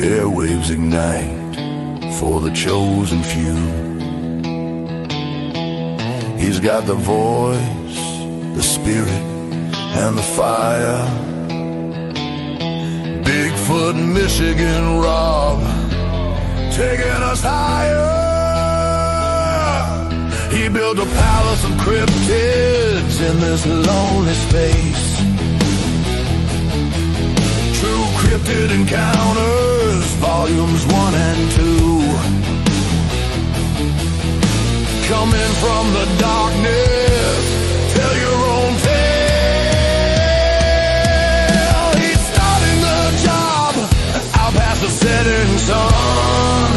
airwaves ignite for the chosen few. He's got the voice, the spirit, and the fire. Bigfoot, Michigan, Rob, taking us higher. He built a palace of cryptids in this lonely space. True Cryptid Encounters, volumes 1 and 2. Coming from the darkness, tell your own tale. He's starting the job out past the setting sun.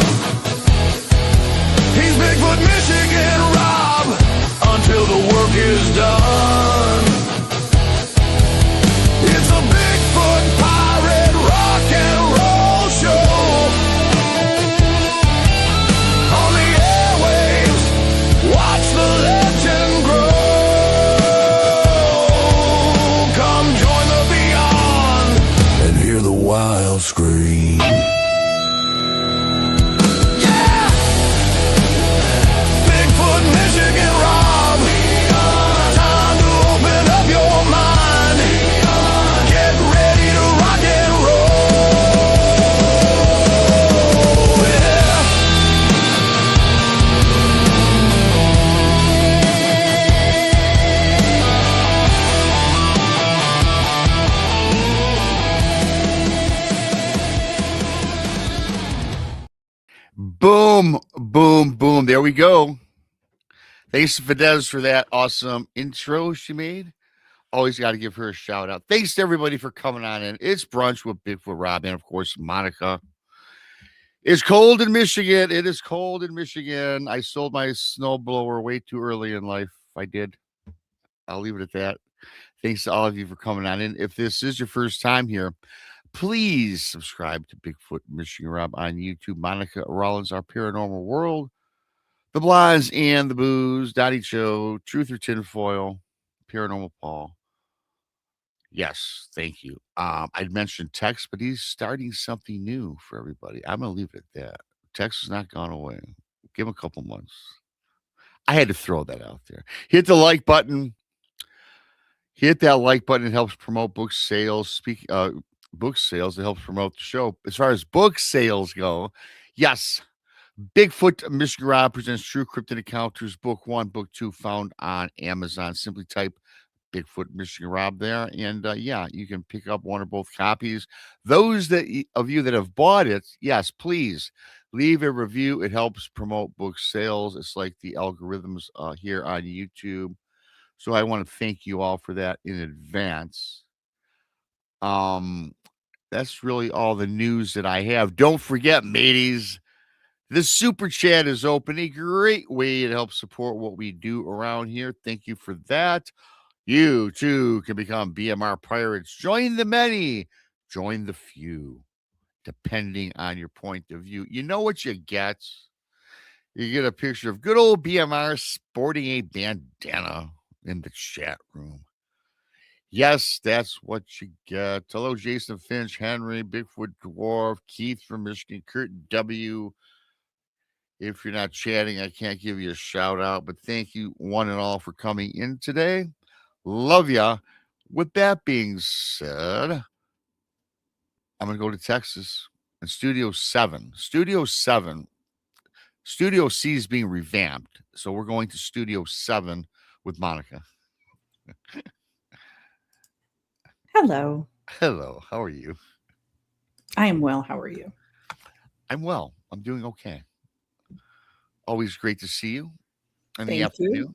He's Bigfoot, Michigan, Rob, until the work is done. It's a Bigfoot pirate rock and roll show. On the airwaves, watch the legend grow. Come join the beyond and hear the wild scream. Michigan Rob, time to open up your mind. Get ready to rock and roll. Yeah. Boom, boom, boom. There we go. Thanks to Fidesz for that awesome intro she made. Always got to give her a shout out. Thanks to everybody for coming on in. It's brunch with Bigfoot Rob and, of course, Monica. It's cold in Michigan. It is cold in Michigan. I sold my snowblower way too early in life. I did. I'll leave it at that. Thanks to all of you for coming on in. If this is your first time here, please subscribe to Bigfoot Michigan Rob on YouTube. Monica Rollins, Our Paranormal World. The Blinds and the Booze, Dottie Cho, Truth or Tinfoil, Paranormal Paul. Yes, thank you. I'd mentioned Tex, but he's starting something new for everybody. I'm going to leave it at that. Tex has not gone away. Give him a couple months. I had to throw that out there. Hit the like button. Hit that like button. It helps promote book sales. Book sales. It helps promote the show. As far as book sales go, yes. Bigfoot Michigan Rob presents True Cryptid Encounters, Book 1, Book 2, found on Amazon. Simply type Bigfoot Michigan Rob there, and yeah, you can pick up one or both copies. Those of you that have bought it, yes, please leave a review. It helps promote book sales. It's like the algorithms here on YouTube. So I want to thank you all for that in advance. That's really all the news that I have. Don't forget, mateys, the super chat is open, a great way to help support what we do around here. Thank you for that. You too can become BMR pirates. Join the many, join the few, depending on your point of view. You know what you get? You get a picture of good old BMR sporting a bandana in the chat room. Yes, that's what you get. Hello, Jason Finch, Henry, Bigfoot Dwarf, Keith from Michigan, Kurt W. If you're not chatting, I can't give you a shout out, but thank you one and all for coming in today. Love ya. With that being said, I'm going to go to Texas and Studio 7. Studio 7. Studio C is being revamped, so we're going to Studio 7 with Monica. Hello. Hello. How are you? I am well. How are you? I'm well. I'm doing okay. Always great to see you in the Thank afternoon. you.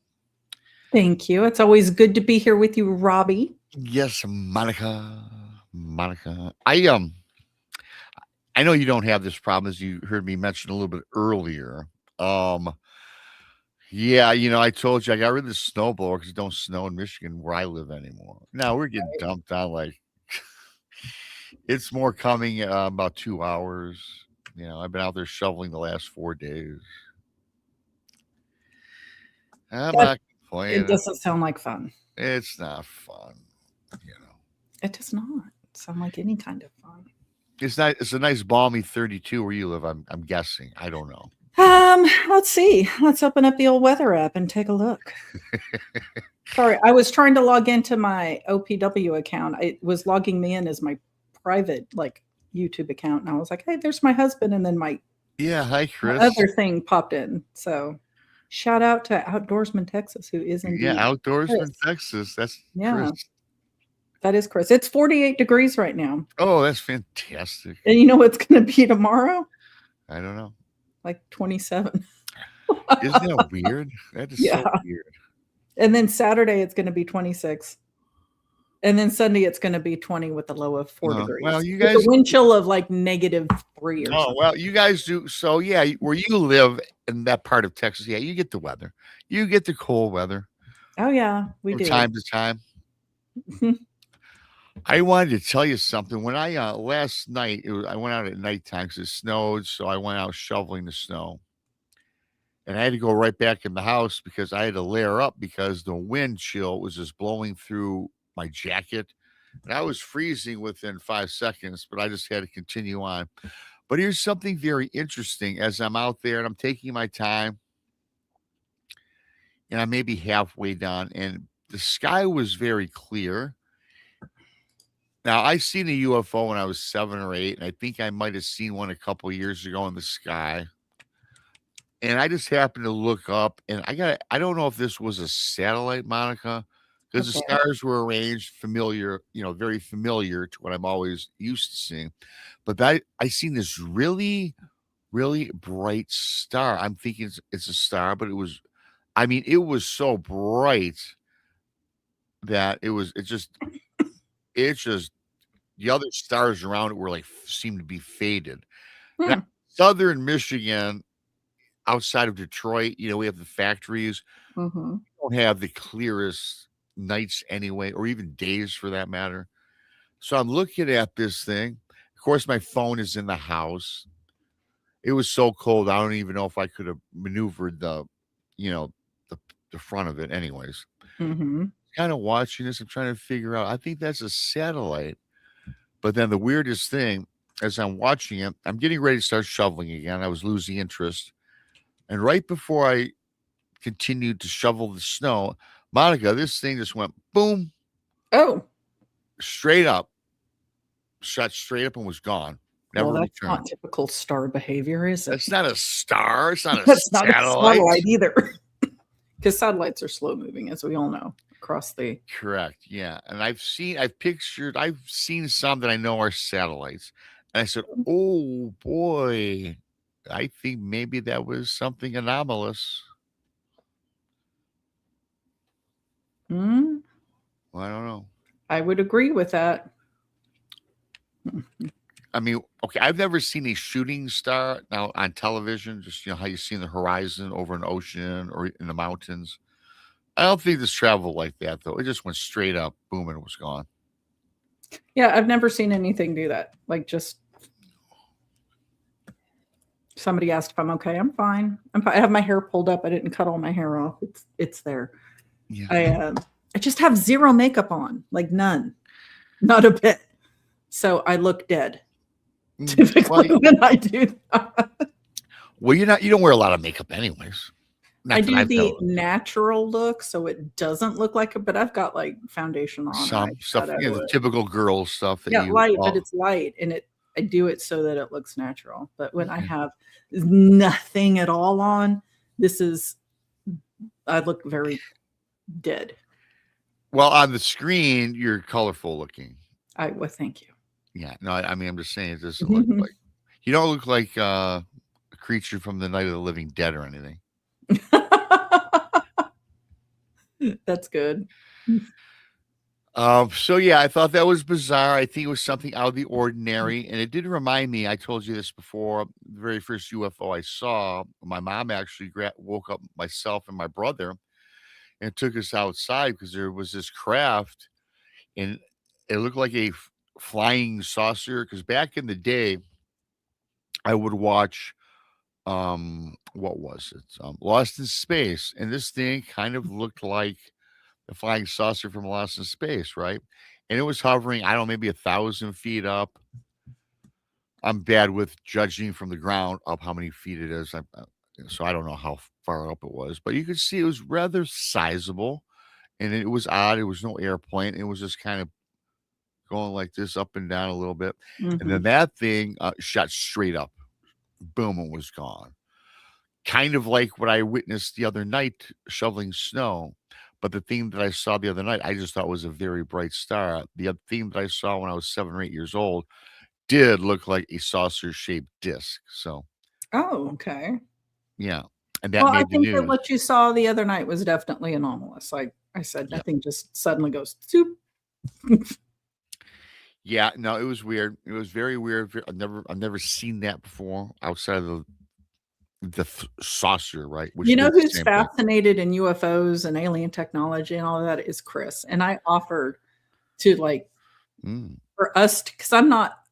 Thank you. It's always good to be here with you, Robbie. Yes, Monica. I know you don't have this problem, as you heard me mention a little bit earlier. Yeah, I told you I got rid of the snowblower because it don't snow in Michigan where I live anymore. Now we're getting dumped on like it's more coming about 2 hours. I've been out there shoveling the last 4 days. I'm not complaining. It doesn't sound like fun. It's not fun, It does not sound like any kind of fun. It's a nice balmy 32 where you live. I'm guessing. I don't know. Let's see. Let's open up the old weather app and take a look. Sorry, I was trying to log into my OPW account. It was logging me in as my private like YouTube account, and I was like, "Hey, there's my husband," and then my Yeah, hi Chris. other thing popped in. So, shout out to Outdoorsman Texas, who is indeed Yeah, Outdoorsman Chris. Texas. That's Yeah. Chris. That is Chris. It's 48 degrees right now, Oh, that's fantastic. and you know what's going to be tomorrow? I don't know. Like 27. Isn't that weird? That is Yeah. so weird. And then Saturday it's going to be 26. And then Sunday it's going to be 20 with a low of 4 Oh, degrees. well, you With a guys- wind chill of like -3 or Oh, something. well, you guys do. So, yeah, where you live in that part of Texas, yeah, you get the weather. You get the cold weather Oh yeah, we from do. time to time. I wanted to tell you something. When I last night, I went out at nighttime because it snowed, so I went out shoveling the snow, and I had to go right back in the house because I had to layer up because the wind chill was just blowing through my jacket, and I was freezing within 5 seconds. But I just had to continue on. But here's something very interesting. As I'm out there and I'm taking my time, and I may be halfway done, and the sky was very clear. Now, I seen a UFO when I was 7 or 8, and I think I might have seen one a couple of years ago in the sky. And I just happened to look up, and I don't know if this was a satellite, Monica, because the Okay. stars were arranged familiar, very familiar to what I'm always used to seeing. But I seen this really, really bright star. I'm thinking it's a star, but it was so bright that it's just the other stars around it were like seemed to be faded. Now, Hmm. Southern Michigan, outside of Detroit, we have the factories. Mhm. We don't have the clearest nights anyway, or even days for that matter. So I'm looking at this thing. Of course, my phone is in the house. It was so cold, I don't even know if I could have maneuvered you know, the front of it. Anyways, Mhm. kind of watching this, I'm trying to figure out. I think that's a satellite. But then the weirdest thing, as I'm watching it, I'm getting ready to start shoveling again. I was losing interest. And right before I continued to shovel the snow, Monica, this thing just went boom, Oh, straight up, shot straight up and was gone. Never well, that's returned. not typical star behavior, is it? That's not a star. It's not a That's not a satellite. satellite either. Because satellites are slow moving, as we all know, across the. Correct. Yeah. And I've seen some that I know are satellites. And I said, oh boy, I think maybe that was something anomalous. Hmm, Well, I don't know. I would agree with that. I mean, okay, I've never seen a shooting star now on television, just how you see in the horizon over an ocean or in the mountains. I don't think this traveled like that though. It just went straight up, boom, and it was gone. Yeah, I've never seen anything do that. Like just somebody asked if I'm okay. I'm fine. I have my hair pulled up. I didn't cut all my hair off. It's there. Yeah. I just have zero makeup on, like none, not a bit. So I look dead typically when I do that. Well, you don't wear a lot of makeup anyways. Not I that do I've the got natural look, so it doesn't look like it, but I've got like foundation on. some stuff, the typical girl stuff that Yeah, you light, but it's light, and I do it so that it looks natural. But when I have nothing at all on, I look very dead. well, on the screen, you're colorful looking. Well, thank you. Yeah. No, I mean, I'm just saying it doesn't look like you don't look like a creature from the Night of the Living Dead or anything. That's good. So yeah, I thought that was bizarre. I think it was something out of the ordinary, and it did remind me. I told you this before. The very first UFO I saw, my mom actually woke up myself and my brother, and took us outside because there was this craft, and it looked like a flying saucer. Because back in the day, I would watch, what was it? Lost in Space, and this thing kind of looked like the flying saucer from Lost in Space, right? And it was hovering, I don't know, maybe 1,000 feet up. I'm bad with judging from the ground up how many feet it is. So I don't know how far up it was, but you could see it was rather sizable, and it was odd. It was no airplane. It was just kind of going like this up and down a little bit, and then Mhm. that thing shot straight up. Boom, and was gone. Kind of like what I witnessed the other night shoveling snow. But the thing that I saw the other night, I just thought was a very bright star. The other thing that I saw when I was 7 or 8 years old did look like a saucer-shaped disc. So, Oh, okay. yeah, and that Well, I made the think that news. what you saw the other night was definitely anomalous. Like I said, Yeah. nothing just suddenly goes zoop. Yeah, no, it was weird. It was very weird. I've never seen that before outside of the saucer, right? Which You know did the who's same thing. fascinated in UFOs and alien technology and all of that is Chris. And I offered to like Mm, for us because I'm not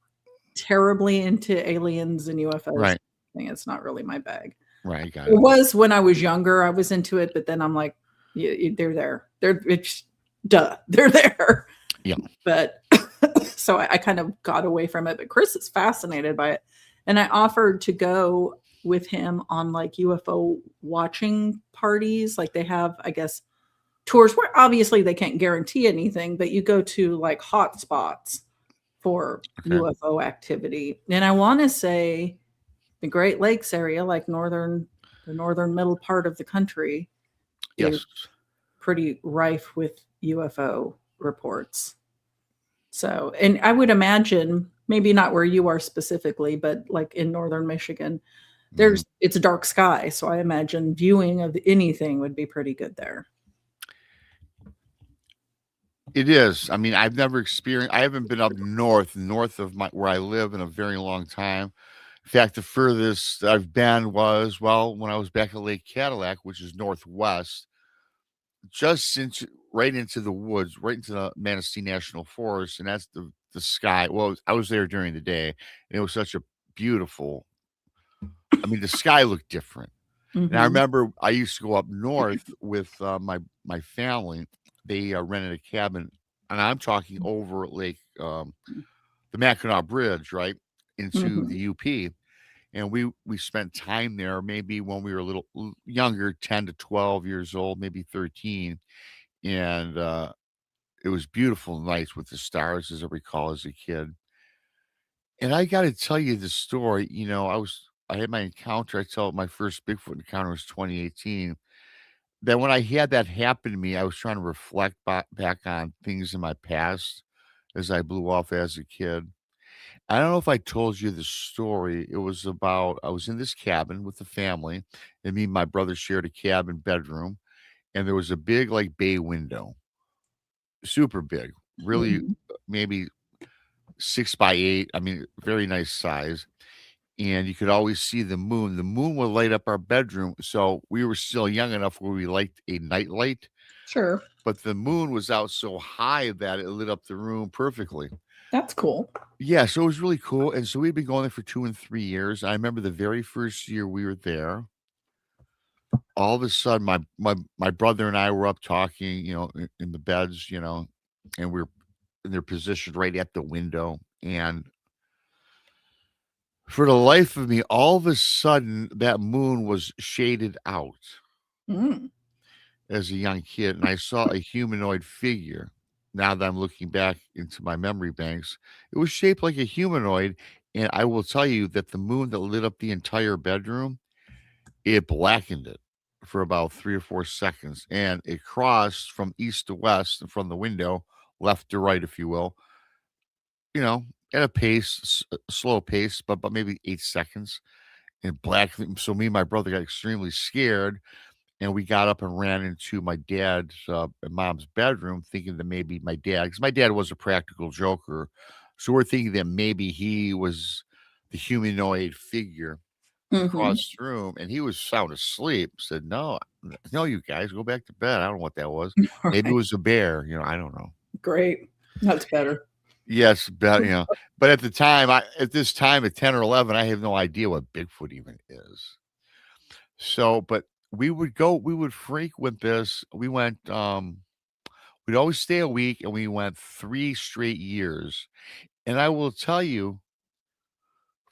terribly into aliens and UFOs. right, It's not really my bag. right, I got It it. was when I was younger, I was into it, but then I'm like, they're there. It's duh, they're there. Yeah. But so I kind of got away from it. But Chris is fascinated by it. And I offered to go with him on like UFO watching parties. Like they have, I guess, tours where obviously they can't guarantee anything, but you go to like hot spots for Okay. UFO activity. And I want to say the Great Lakes area, like the northern middle part of the country, is Yes. pretty rife with UFO reports. So, and I would imagine maybe not where you are specifically, but like in northern Michigan, Mhm. it's a dark sky. So I imagine viewing of anything would be pretty good there. It is. I mean, I haven't been up north of my where I live in a very long time. In fact, the furthest I've been was, well, when I was back at Lake Cadillac, which is northwest, just since right into the woods, right into the Manistee National Forest, and that's the sky. Well, I was there during the day, and it was such a beautiful. I mean, the sky looked different. And I Hmm. remember I used to go up north with my family. They rented a cabin, and I'm talking over Lake the Mackinac Bridge, right into the Hmm. UP, and we spent time there. Maybe when we were a little younger, 10 to 12 years old, maybe 13, and it was beautiful nights with the stars, as I recall as a kid. And I got to tell you the story. I had my encounter. I tell my first Bigfoot encounter was 2018. Then when I had that happen to me, I was trying to reflect back on things in my past as I blew off as a kid. I don't know if I told you the story. It was about I was in this cabin with the family, and me and my brother shared a cabin bedroom, and there was a big like bay window, super big, really Hmm. maybe 6 by 8. I mean, very nice size. And you could always see the moon. The moon would light up our bedroom. So we were still young enough where we liked a night light, Sure. but the moon was out so high that it lit up the room perfectly. That's cool. Yeah, so it was really cool. And so we'd been going there for 2 and 3 years. I remember the very first year we were there, all of a sudden my brother and I were up talking, in the beds, and we're and they're positioned right at the window. And for the life of me, all of a sudden that moon was shaded out Mm. as a young kid, and I saw a humanoid figure. Now that I'm looking back into my memory banks, it was shaped like a humanoid, and I will tell you that the moon that lit up the entire bedroom, it blackened it for about 3 or 4 seconds, and it crossed from east to west from the window, left to right, if you will, you know, at a pace, a slow pace, but maybe 8 seconds, and black. So me and my brother got extremely scared, and we got up and ran into my dad's and mom's bedroom, thinking that maybe my dad, because my dad was a practical joker, so we're thinking that maybe he was the humanoid figure Hmm. across the room, and he was sound asleep. Said, "No, no, you guys go back to bed." I don't know what that was. All Maybe it right. was a bear. I don't know. Great. That's better. Yes, but at this time at 10 or 11, I have no idea what Bigfoot even is. So, but we would frequent this. We'd always stay a week, and we went 3 straight years. And I will tell you,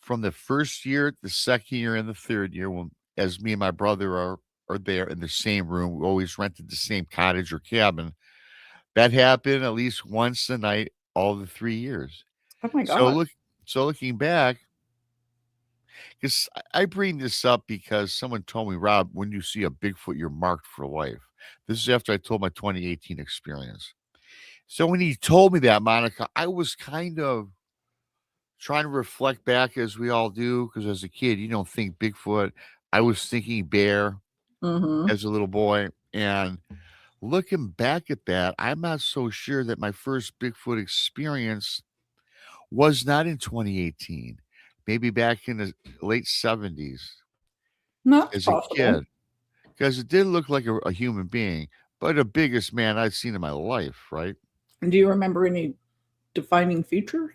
from the first year, the second year, and the third year, when as me and my brother are there in the same room, we always rented the same cottage or cabin. That happened at least once a night, all the 3 years. Oh my So god. look, so looking back, because I bring this up because someone told me, Rob, when you see a Bigfoot, you're marked for life. This is after I told my 2018 experience. So when he told me that, Monica, I was kind of trying to reflect back as we all do, because as a kid, you don't think Bigfoot. I was thinking bear Mm-hmm. as a little boy. And looking back at that, I'm not so sure that my first Bigfoot experience was not in 2018, maybe back in the late 70s That's as a possible. kid, because it did look like a human being, but the biggest man I'd seen in my life, right? And do you remember any defining features?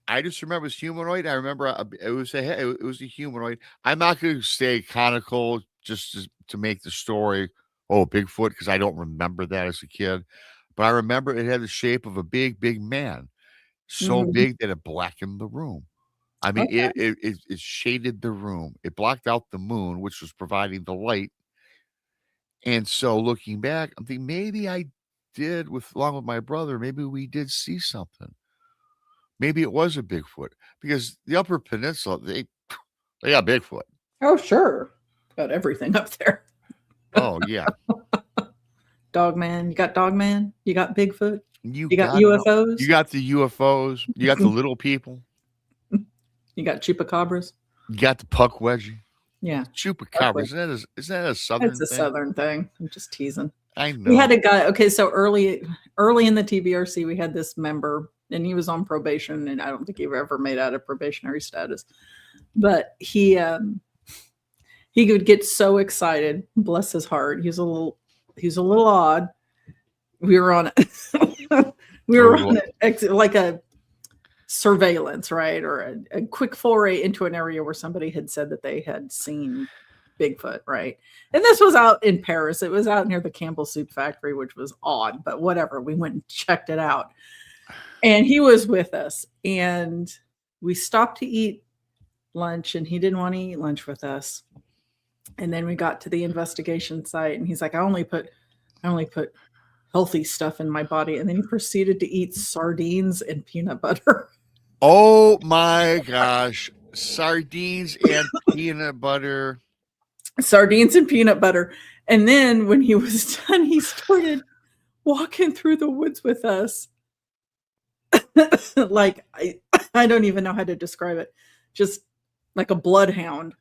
I just remember it's humanoid. I remember it was it was a humanoid. I'm not going to say conical just to make the story, oh, Bigfoot, because I don't remember that as a kid. But I remember it had the shape of a big, big man, so Mm-hmm. big that it blackened the room. I mean, Okay. it shaded the room. It blocked out the moon, which was providing the light. And so looking back, I'm thinking maybe I did along with my brother, maybe we did see something. Maybe it was a Bigfoot because the Upper Peninsula, they got Bigfoot. Oh, sure. Got everything up there. Oh yeah, Dogman. You got Dogman. You got Bigfoot. you You got got it all. You UFOs. got the UFOs. You got the little people. You got chupacabras. You got the puck wedgie. Yeah. Chupacabra. Okay. Isn't that a It's southern a thing? southern thing. I'm just teasing. I We had know. a guy. Okay, so early in the TBRC, we had this member, and he was on probation, and I don't think he ever made out of probationary status. But he would get so excited. Bless his heart. He's a little odd. We were on we were on like a surveillance, right, or a quick foray into an area where somebody had said that they had seen Bigfoot, right? And this was out in Paris. It was out near the Campbell Soup Factory, which was odd, but whatever. We went and checked it out. And he was with us. And we stopped to eat lunch, and he didn't want to eat lunch with us. And then we got to the investigation site, and he's like, I only put healthy stuff in my body. And then he proceeded to eat sardines and peanut butter. Oh my gosh, sardines and peanut butter. Sardines and peanut butter. And then when he was done, he started walking through the woods with us. Like, I don't even know how to describe it. Just like a bloodhound.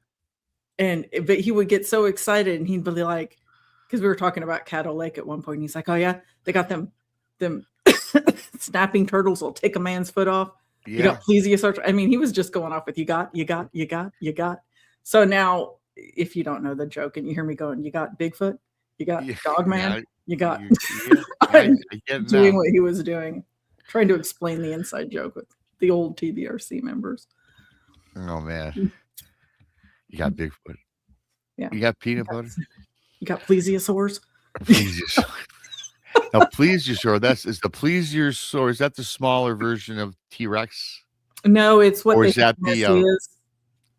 But he would get so excited, and he'd be like, because we were talking about Caddo Lake at one point. And he's like, oh yeah, they got them snapping turtles will take a man's foot off. Yeah. You got plesiosaur. I mean, he was just going off with you got. So now, if you don't know the joke and you hear me going, you got Bigfoot, you got Dogman, you got I get doing now. what he was doing, trying to explain the inside joke with the old TBRC members. Oh man, you got Bigfoot. Yeah. You got peanut butter. You got plesiosaurs. Plesiosaur. Now, plesiosaur. Is the plesiosaur? Is that the smaller version of T-Rex? No, it's what Or they is that think the Nessie is.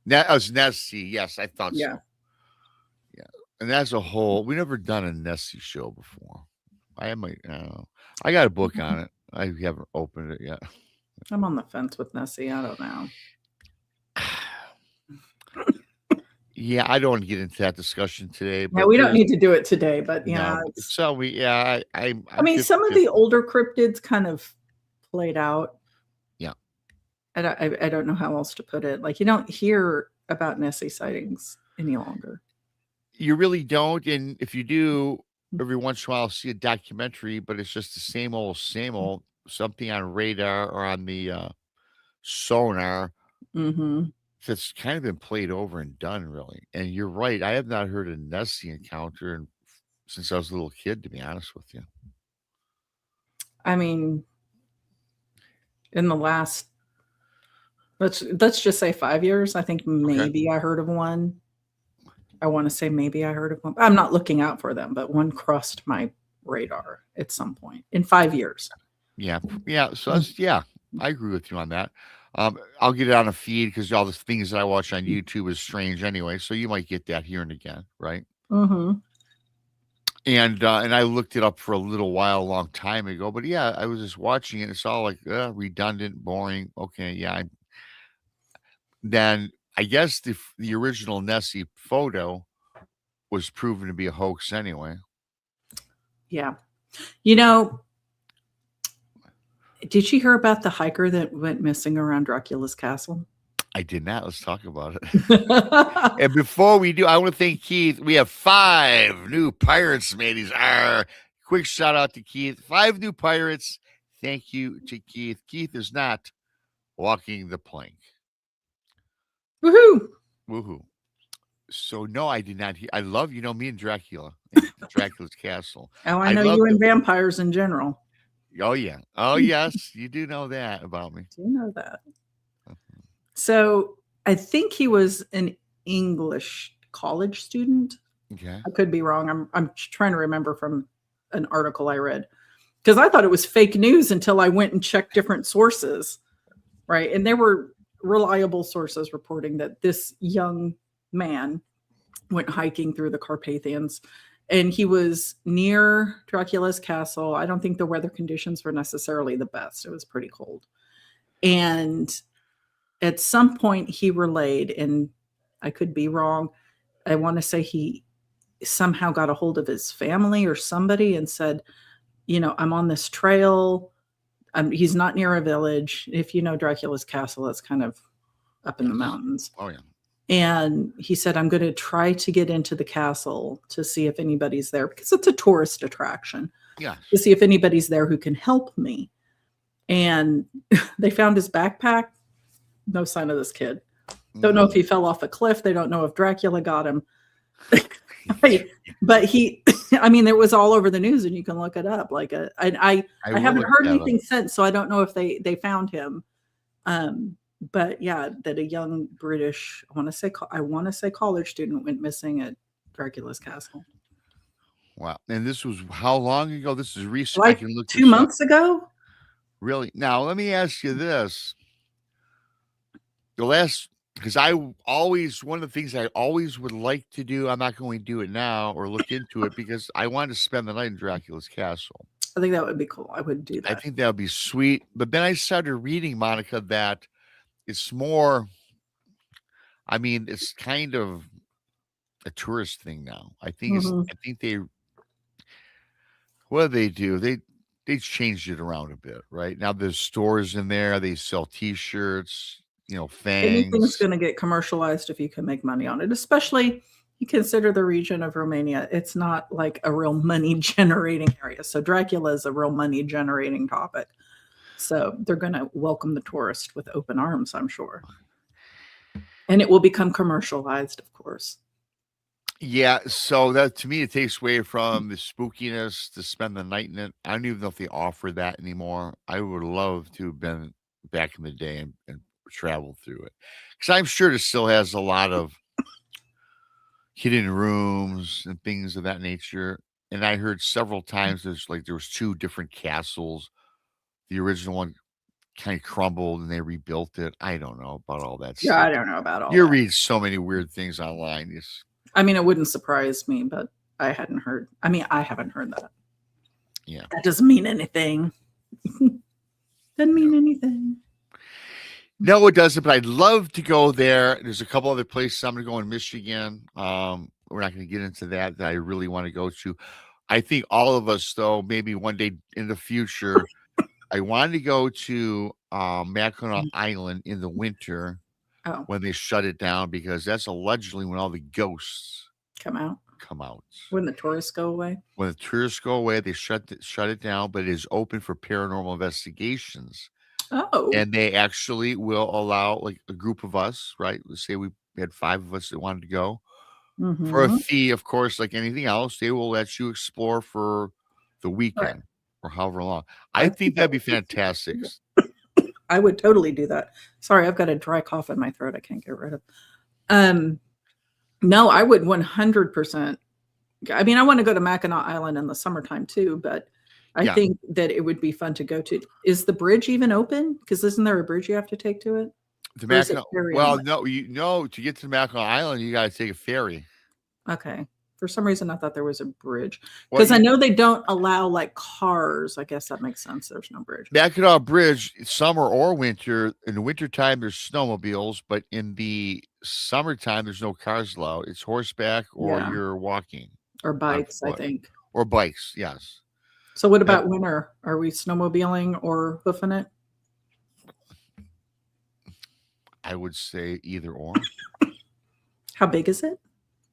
That Nessie? Yes, I thought Yeah. so. Yeah, and as a whole, we never done a Nessie show before. I don't know. I got a book on it. I haven't opened it yet. I'm on the fence with Nessie. I don't know. Yeah, I don't want to get into that discussion today. Yeah, But we don't need to do it today, but yeah. no. So I mean, some of the older cryptids kind of played out. Yeah. I don't know how else to put it. Like, you don't hear about Nessie sightings any longer. You really don't. And if you do, every once in a while, I'll see a documentary, but it's just the same old, something on radar or on the sonar. Mm-hmm. That's kind of been played over and done, really. And you're right. I have not heard a Nessie encounter since I was a little kid, to be honest with you. I mean, in the last, let's just say 5 years, I think maybe I heard of one. I want to say maybe I heard of one. I'm not looking out for them, but one crossed my radar at some point in 5 years. Yeah. So I agree with you on that. I'll get it on a feed because all the things that I watch on YouTube is strange anyway. So you might get that here and again, right? Mm-hmm. And I looked it up for a little while, a long time ago. But yeah, I was just watching it. It's all like redundant, boring. Okay, yeah. Then I guess the original Nessie photo was proven to be a hoax anyway. Yeah. You know, did you hear about the hiker that went missing around Dracula's castle? I did not. Let's talk about it. And before we do, I want to thank Keith. We have 5 new pirates, mateys. Quick shout out to Keith. 5 new pirates. Thank you to Keith. Keith is not walking the plank. Woohoo! Woohoo. So no, I did not hear. I love, me and Dracula, Dracula's castle. Oh, I I know love you and vampires in general. Oh yeah. Oh yes, you do know that about me. Do you know that? So I think he was an English college student. Okay. I could be wrong. I'm trying to remember from an article I read because I thought it was fake news until I went and checked different sources, right? And there were reliable sources reporting that this young man went hiking through the Carpathians and he was near Dracula's castle. I don't think the weather conditions were necessarily the best. It was pretty cold. And at some point he relayed, and I could be wrong, I want to say he somehow got a hold of his family or somebody and said, I'm on this trail. He's not near a village. If you know Dracula's castle, it's kind of up in the mountains. Oh yeah. And he said, I'm going to try to get into the castle to see if anybody's there because it's a tourist attraction. Yeah. To see if anybody's there who can help me. And they found his backpack. No sign of this kid. Don't know if he fell off a cliff. They don't know if Dracula got him. Right. But it was all over the news and you can look it up. I haven't heard anything since, so I don't know if they found him. But yeah, that a young British, I want to say college student went missing at Dracula's castle. Wow. And this was how long ago? This is recent. Like I can look 2 months ago. Really? Now let me ask you this. Because one of the things I always would like to do, I'm not going to do it now or look into it because I wanted to spend the night in Dracula's castle. I think that would be cool. I would do that. I think that would be sweet. But then I started reading, Monica, that it's more, it's kind of a tourist thing now. I think what do? They changed it around a bit, right? Now there's stores in there. They sell T-shirts, fangs. Anything's going to get commercialized if you can make money on it, especially you consider the region of Romania. It's not like a real money generating area. So Dracula is a real money generating topic. So they're going to welcome the tourist with open arms, I'm sure. And it will become commercialized, of course. Yeah, so that to me it takes away from the spookiness to spend the night in it. I don't even know if they offer that anymore. I would love to have been back in the day and travel through it because I'm sure it still has a lot of hidden rooms and things of that nature. And I heard several times there was 2 different castles. The original one kind of crumbled and they rebuilt it. I don't know about all that stuff. Yeah, I don't know about all that. You read so many weird things online. It wouldn't surprise me, but I haven't heard that. Yeah. That doesn't mean anything. Doesn't mean anything. No, it doesn't, but I'd love to go there. There's a couple other places I'm going to go in Michigan. We're not going to get into that I really want to go to. I think all of us, though, maybe one day in the future, I wanted to go to Mackinac Island in the winter when they shut it down because that's allegedly when all the ghosts come out. When the tourists go away. When the tourists go away, they shut it down, but it is open for paranormal investigations. Oh. And they actually will allow like a group of us, right? Let's say we had 5 of us that wanted to go. For a fee, of course, like anything else, they will let you explore for the weekend or however long. I think that'd be fantastic. I would totally do that. Sorry, I've got a dry cough in my throat I can't get rid of. No, I would 100%. I want to go to Mackinac Island in the summertime too, but I Yeah. think that it would be fun to go to. Is the bridge even open? Because isn't there a bridge you have to take to it? The Or is it Mackinac, ferry well, only? no, to get to Mackinac Island, you got to take a ferry. Okay. For some reason, I thought there was a bridge Well, because I know they don't allow like cars. I guess that makes sense. There's no bridge. Mackinac Bridge, summer or winter. In the wintertime, there's snowmobiles, but in the summertime, there's no cars allowed. It's horseback or Yeah. you're walking Or on bikes, I foot think. or bikes. Yes. So what And about winter? Are we snowmobiling or hoofing it? I would say either or. How big is it?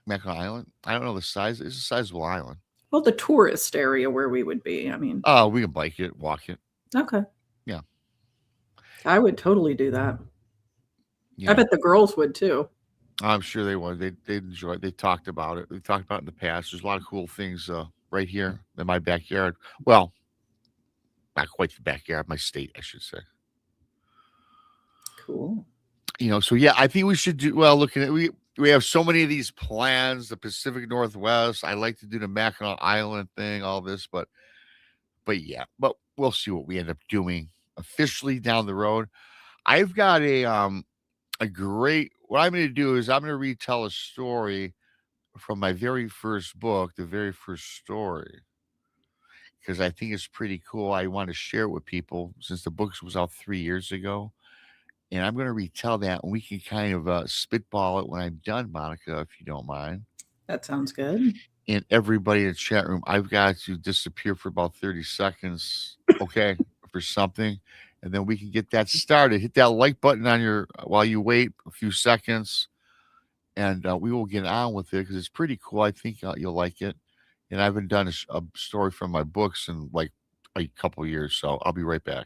Mackinac Island. I don't know the size. It's a sizable island. Well, the tourist area where we would be. I mean, Oh, we can bike it, walk it. okay. Yeah. I would totally do that. Yeah. I bet the girls would too. I'm sure they would. They enjoy it. They talked about it. They talked about it in the past. There's a lot of cool things right here in my backyard. Well, not quite the backyard, my state, I should say. Cool. So yeah, I think we should do well. Looking at we have so many of these plans. The Pacific Northwest. I like to do the Mackinac Island thing, all this, but yeah, but we'll see what we end up doing officially down the road. I've got a great. What I'm going to do is I'm going to retell a story from my very first book, the very first story, because I think it's pretty cool. I want to share it with people since the book was out 3 years ago. And I'm going to retell that, and we can kind of spitball it when I'm done, Monica, if you don't mind. That sounds good. And everybody in the chat room, I've got to disappear for about 30 seconds, okay, for something. And then we can get that started. Hit that like button on your while you wait a few seconds, and we will get on with it because it's pretty cool. I think you'll like it. And I haven't done a story from my books in like a couple years, so I'll be right back.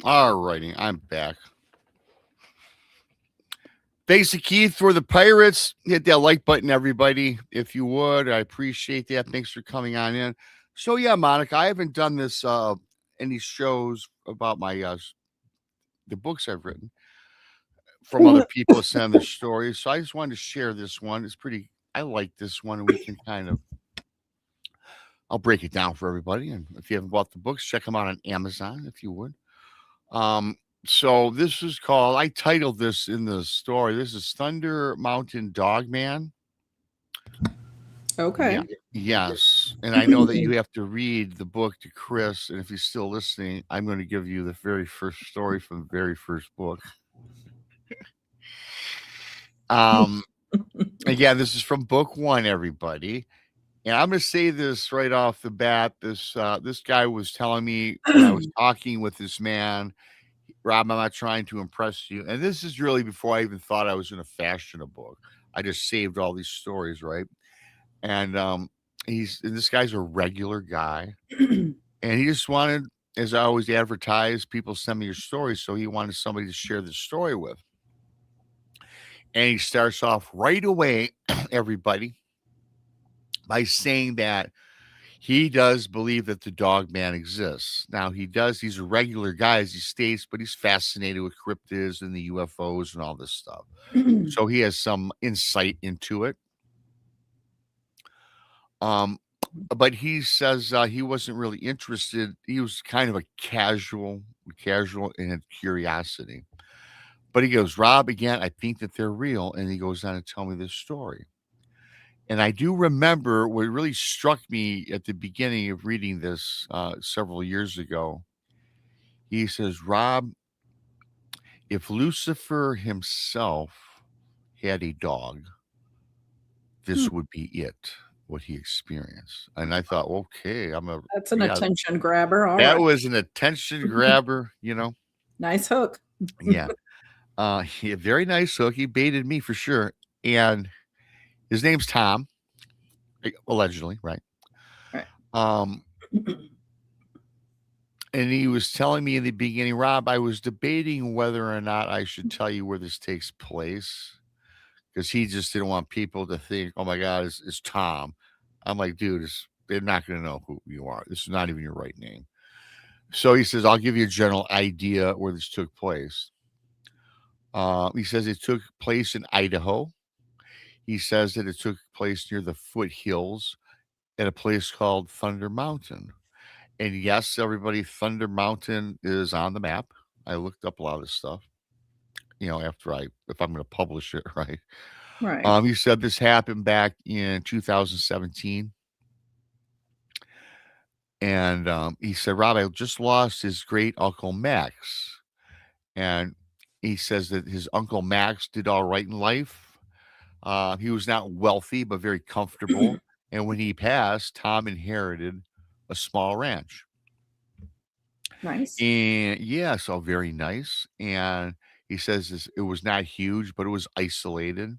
All righty, I'm back. Thanks to Keith for the Pirates. Hit that like button, everybody, if you would. I appreciate that. Thanks for coming on in. So yeah, Monica, I haven't done this any shows about my the books I've written from other people send their stories. So I just wanted to share this one. It's pretty. I like this one, and we can kind of. I'll break it down for everybody. And if you haven't bought the books, check them out on Amazon, if you would. So this is called. I titled this in the story. This is Thunder Mountain Dog Man. Okay. Yeah. Yes. And I know that you have to read the book to Chris. And if he's still listening, I'm going to give you the very first story from the very first book. Again, this is from book one, everybody. And I'm going to say this right off the bat. This guy was telling me when I was talking with this man, Rob, I'm not trying to impress you. And this is really before I even thought I was going to fashion a book. I just saved all these stories, right? And this guy's a regular guy, and he just wanted, as I always advertise, people send me your stories, so he wanted somebody to share the story with. And he starts off right away, everybody, by saying that he does believe that the dog man exists. Now, he's a regular guy, as he states, but he's fascinated with cryptids and the UFOs and all this stuff. So he has some insight into it. But he says he wasn't really interested. He was kind of a casual and had curiosity. But he goes, Rob, again, I think that they're real. And he goes on to tell me this story. And I do remember what really struck me at the beginning of reading this several years ago. He says, Rob, if Lucifer himself had a dog, this would be it, what he experienced. And I thought, okay, That's an yeah, attention grabber. All that right. was an attention grabber, you know. Nice hook. Yeah. Very nice hook. He baited me for sure. And his name's Tom, allegedly, right? Right. And he was telling me in the beginning, Rob, I was debating whether or not I should tell you where this takes place because he just didn't want people to think, oh my God, it's Tom. I'm like, dude, they're not going to know who you are. This is not even your right name. So he says, I'll give you a general idea where this took place. He says it took place in Idaho. He says that it took place near the foothills at a place called Thunder Mountain. And yes, everybody, Thunder Mountain is on the map. I looked up a lot of this stuff, if I'm going to publish it, right? Right. He said this happened back in 2017. And he said, Rob, I just lost his great uncle Max. And he says that his uncle Max did all right in life. He was not wealthy, but very comfortable. And when he passed, Tom inherited a small ranch. Nice. And yeah, so very nice. And he says it was not huge, but it was isolated.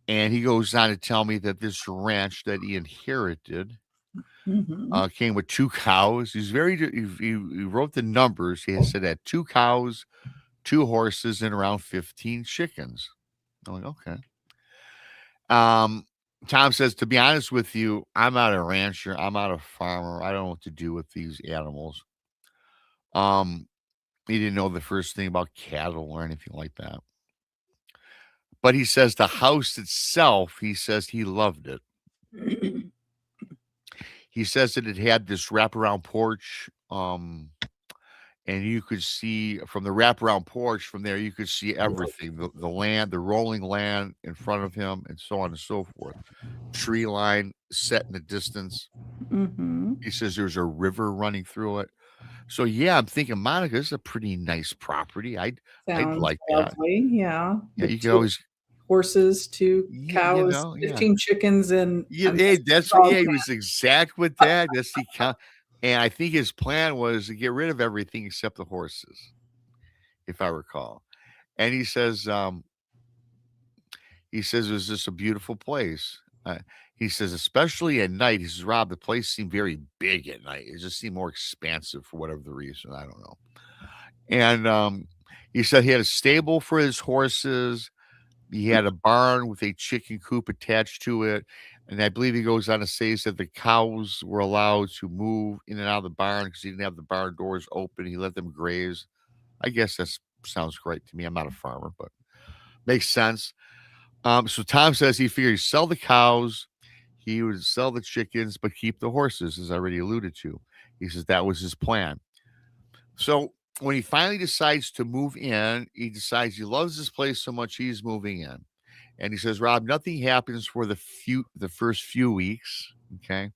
And he goes on to tell me that this ranch that he inherited came with 2 cows. He wrote the numbers. He said that 2 cows, 2 horses, and around 15 chickens. I'm like, okay. Tom says, to be honest with you, I'm not a rancher. I'm not a farmer. I don't know what to do with these animals. He didn't know the first thing about cattle or anything like that. But he says the house itself, he says he loved it. He says that it had this wraparound porch, and you could see from the wraparound porch from there, you could see everything, the land, the rolling land in front of him, and so on and so forth. Tree line set in the distance. He says there's a river running through it. So yeah, I'm thinking, Monica, this is a pretty nice property. I'd Sounds like that. lovely. Yeah. Yeah, With you can 2 always, horses, 2 you cows, know, yeah. 15 chickens, and Yeah, I'm hey, guessing that's dog what, he man. was exact with that. And I think his plan was to get rid of everything except the horses, if I recall. And he says it was just a beautiful place. He says, especially at night. He says, Rob, the place seemed very big at night. It just seemed more expansive for whatever the reason. I don't know. And he said he had a stable for his horses. He had a barn with a chicken coop attached to it. And I believe he goes on to say that the cows were allowed to move in and out of the barn because he didn't have the barn doors open. He let them graze. I guess that sounds great to me. I'm not a farmer, but makes sense. So Tom says he figured he'd sell the cows, he would sell the chickens, but keep the horses, as I already alluded to. He says that was his plan. So when he finally decides to move in, he decides he loves this place so much he's moving in. And he says, Rob, nothing happens for the first few weeks. Okay.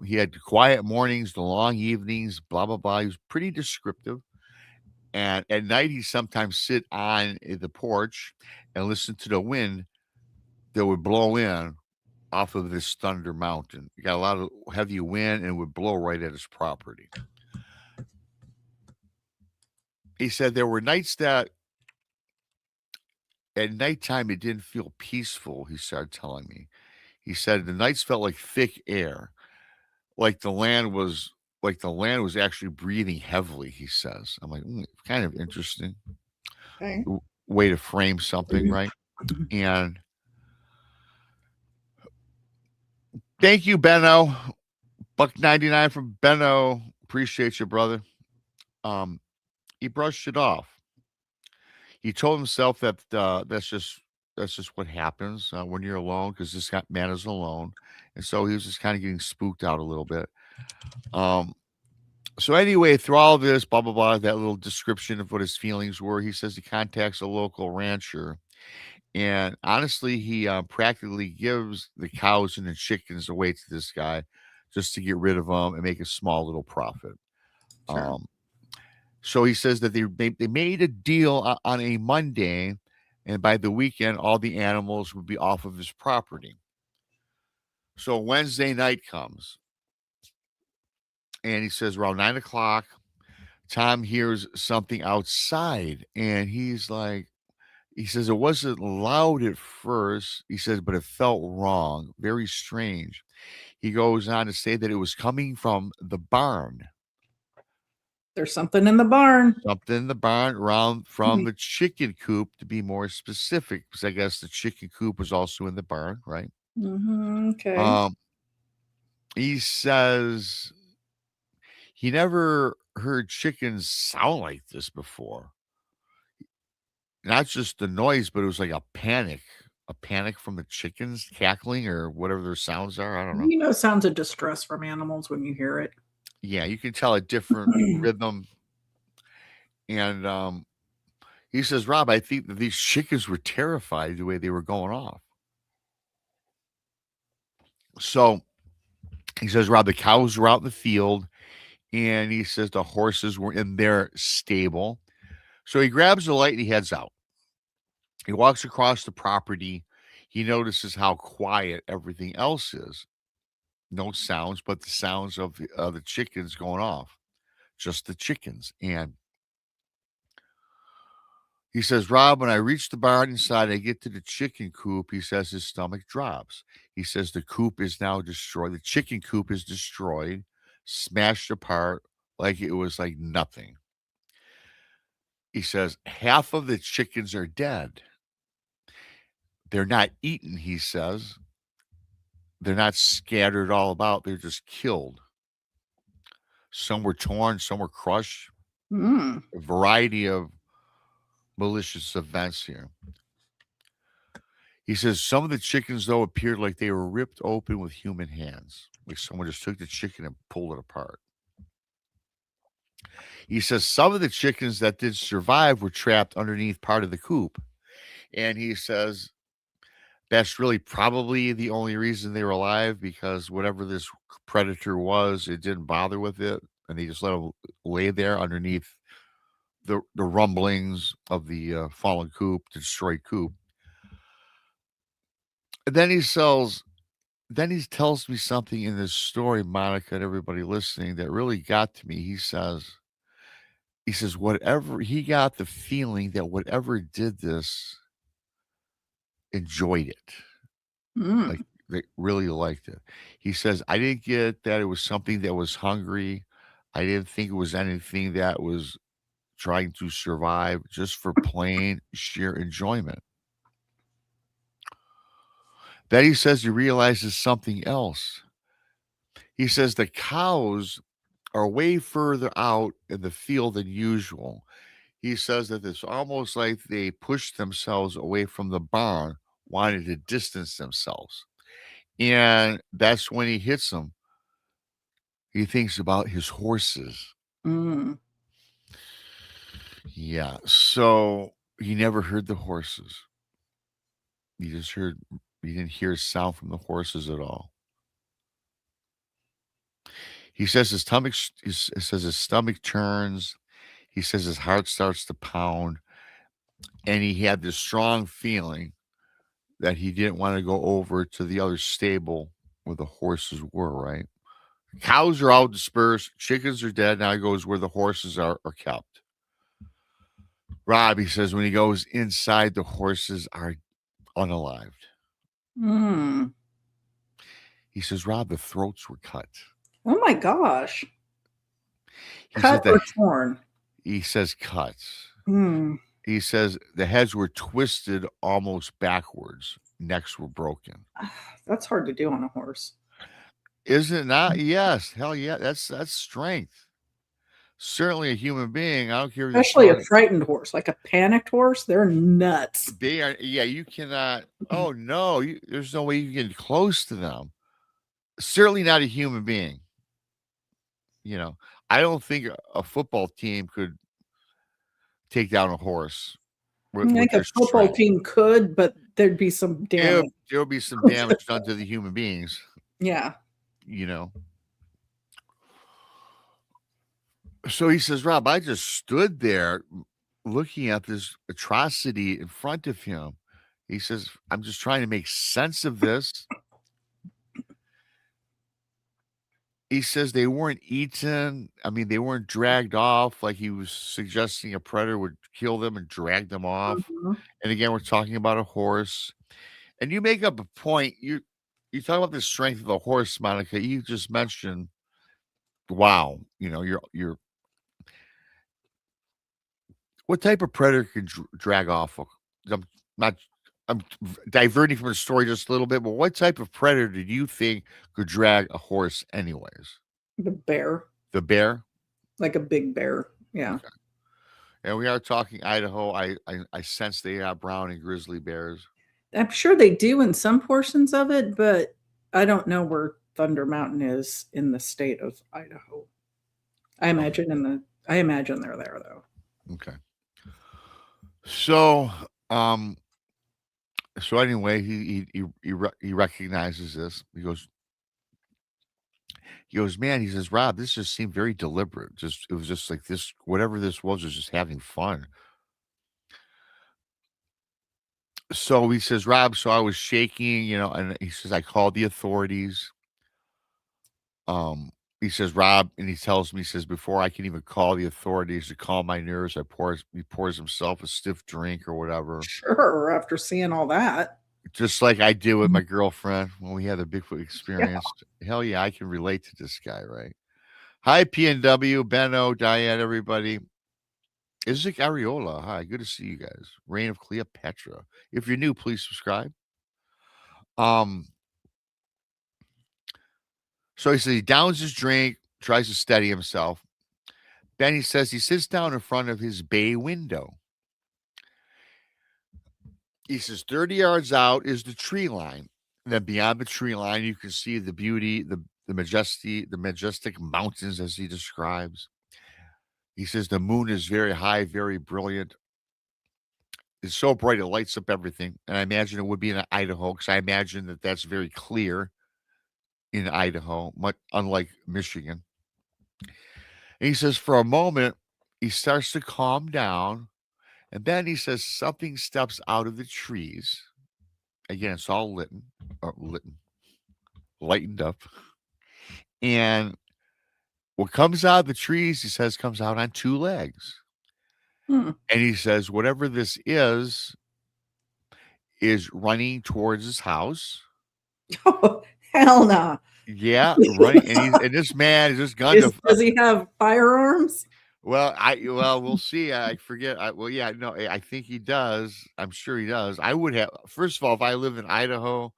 He had the quiet mornings, the long evenings, blah, blah, blah. He was pretty descriptive. And at night, he sometimes sit on the porch and listen to the wind that would blow in off of this Thunder Mountain. You got a lot of heavy wind and it would blow right at his property. He said there were nights that at nighttime it didn't feel peaceful, he started telling me. He said the nights felt like thick air, like the land was actually breathing heavily. He says, I'm like, kind of interesting Okay. way to frame something, right? And thank you, Benno. $1.99 from Benno. Appreciate you, brother. He brushed it off. He told himself that that's just what happens when you're alone, because this man is alone, and so he was just kind of getting spooked out a little bit. So anyway, through all this, blah blah blah, that little description of what his feelings were, he says he contacts a local rancher, and honestly, he practically gives the cows and the chickens away to this guy just to get rid of them and make a small little profit. Sure. So he says that they made a deal on a Monday, and by the weekend, all the animals would be off of his property. So Wednesday night comes, and he says around 9 o'clock, Tom hears something outside, and he's like, he says it wasn't loud at first. He says, but it felt wrong, very strange. He goes on to say that it was coming from the barn. There's something in the barn. Something in the barn around from the chicken coop, to be more specific, because I guess the chicken coop was also in the barn, right? Okay. He says he never heard chickens sound like this before. Not just the noise, but it was like a panic from the chickens cackling or whatever their sounds are. I don't know. You know, sounds of distress from animals when you hear it. Yeah, you can tell a different rhythm. And he says, Rob, I think that these chickens were terrified the way they were going off. So he says, Rob, the cows were out in the field, and he says the horses were in their stable. So he grabs the light and he heads out. He walks across the property. He notices how quiet everything else is. No sounds, but the sounds of the chickens going off. Just the chickens. And he says, Rob, when I reach the barn inside, I get to the chicken coop. He says his stomach drops. He says the coop is now destroyed. The chicken coop is destroyed, smashed apart like it was like nothing. He says half of the chickens are dead. They're not eaten, he says. They're not scattered all about. They're just killed. Some were torn, some were crushed. A variety of malicious events here. He says some of the chickens, though, appeared like they were ripped open with human hands. Like someone just took the chicken and pulled it apart. He says some of the chickens that did survive were trapped underneath part of the coop. And he says that's really probably the only reason they were alive, because whatever this predator was, it didn't bother with it. And they just let them lay there underneath the rumblings of the fallen coop, the destroyed coop. And then he tells me something in this story, Monica, and everybody listening, that really got to me. He says, whatever, he got the feeling that whatever did this enjoyed it. Like they really liked it. He says, I didn't get that it was something that was hungry. I didn't think it was anything that was trying to survive, just for plain sheer enjoyment. Then he says he realizes something else. He says the cows are way further out in the field than usual. He says that it's almost like they pushed themselves away from the barn, wanted to distance themselves. And that's when he hits them. He thinks about his horses. Yeah. So he never heard the horses. He didn't hear a sound from the horses at all. He says his stomach turns. He says his heart starts to pound. And he had this strong feeling that he didn't want to go over to the other stable where the horses were, right? Cows are all dispersed. Chickens are dead. Now he goes where the horses are kept. Rob, he says, when he goes inside, the horses are unalived. He says, Rob, the throats were cut. Oh my gosh. He Cut said or that torn? he says cuts. Hmm. He says the heads were twisted almost backwards. Necks were broken. That's hard to do on a horse. Isn't it not? Yes. Hell yeah. That's strength. Certainly a human being. I don't care if you're Especially a throwing. frightened horse, like a panicked horse, they're nuts. They are. Yeah. You cannot. Oh no. There's no way you can get close to them. Certainly not a human being. You know. I don't think a football team could take down a horse I with think a their football strength. team could, but there'd be some damage. There'll be some damage done to the human beings. Yeah. You know. So he says, Rob, I just stood there looking at this atrocity in front of him. He says, I'm just trying to make sense of this. He says they weren't eaten. I mean, they weren't dragged off like he was suggesting a predator would kill them and drag them off. Mhm. And again, we're talking about a horse. And you make up a point. You talk about the strength of the horse, Monica. You just mentioned, wow, you're what type of predator could drag off? I'm not. I'm diverting from the story just a little bit, but what type of predator did you think could drag a horse, anyways? The bear, The bear. like a big bear. Yeah. Okay. And we are talking Idaho. I sense they have brown and grizzly bears. I'm sure they do in some portions of it, but I don't know where Thunder Mountain is in the state of Idaho. I imagine they're there though. Okay. So, so anyway, he recognizes this. He goes, man. He says, Rob, this just seemed very deliberate. It was just like this. Whatever this was just having fun. So he says, Rob. So I was shaking, and he says I called the authorities. He says, Rob, and he tells me, he says, before I can even call the authorities to calm my nerves, he pours himself a stiff drink or whatever. Sure, after seeing all that. Just like I did with my girlfriend when we had the Bigfoot Yeah. experience. Hell yeah, I can relate to this guy, right? Hi, PNW, Benno, Diane, everybody. Isaac Ariola. Hi, good to see you guys. Reign of Cleopatra. If you're new, please subscribe. So he says he downs his drink, tries to steady himself. Then he says he sits down in front of his bay window. He says 30 yards out is the tree line. And then beyond the tree line, you can see the beauty, the majestic mountains as he describes. He says the moon is very high, very brilliant. It's so bright it lights up everything. And I imagine it would be in Idaho because I imagine that that's very clear in Idaho, much unlike Michigan. And he says for a moment, he starts to calm down. And then he says something steps out of the trees. Again, it's all lightened up. And what comes out of the trees, he says, comes out on two legs. Hmm. And he says, whatever this is running towards his house. Oh, hell no. Yeah, running. And this man is just gun. Does he have firearms? Well, we'll see. I forget. I think he does. I'm sure he does. I would have. First of all, if I lived in Idaho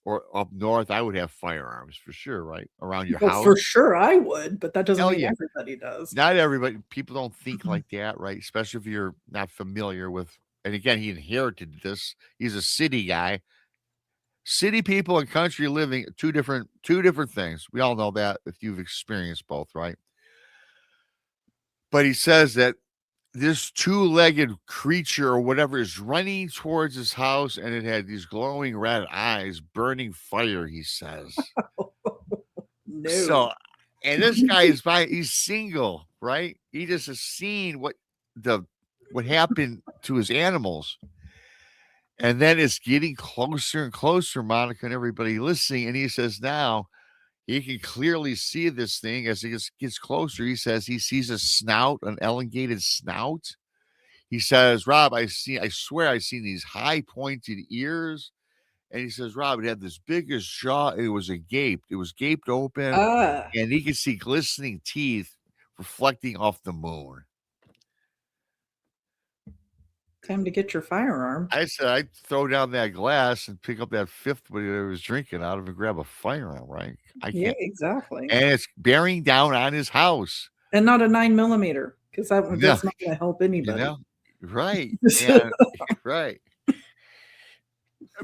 or up north, I would have firearms for sure, right around your Well, house. for sure I would, but that doesn't Hell mean yeah. everybody does. Not everybody. People don't think like that, right? Especially if you're not familiar with. And again, he inherited this. He's a city guy. City people and country living, two different things. We all know that if you've experienced both, right? But he says that this two-legged creature or whatever is running towards his house, and it had these glowing red eyes, burning fire, he says. No. So, and this guy he's single, right? He just has seen what happened to his animals. And then it's getting closer and closer, Monica and everybody listening. And he says now he can clearly see this thing as it gets closer. He says he sees a snout, an elongated snout. He says, Rob, I swear I've seen these high pointed ears And he says, Rob, it had this biggest jaw. It was It was gaped open, Ah, and he could see glistening teeth reflecting off the moon. time to get your firearm. I said, I'd throw down that glass and pick up that fifth one I was drinking out of and grab a firearm, right? I Yeah, can't. exactly. And it's bearing down on his house. And not a 9mm, because No, that's not going to help you anybody. know, right. And right.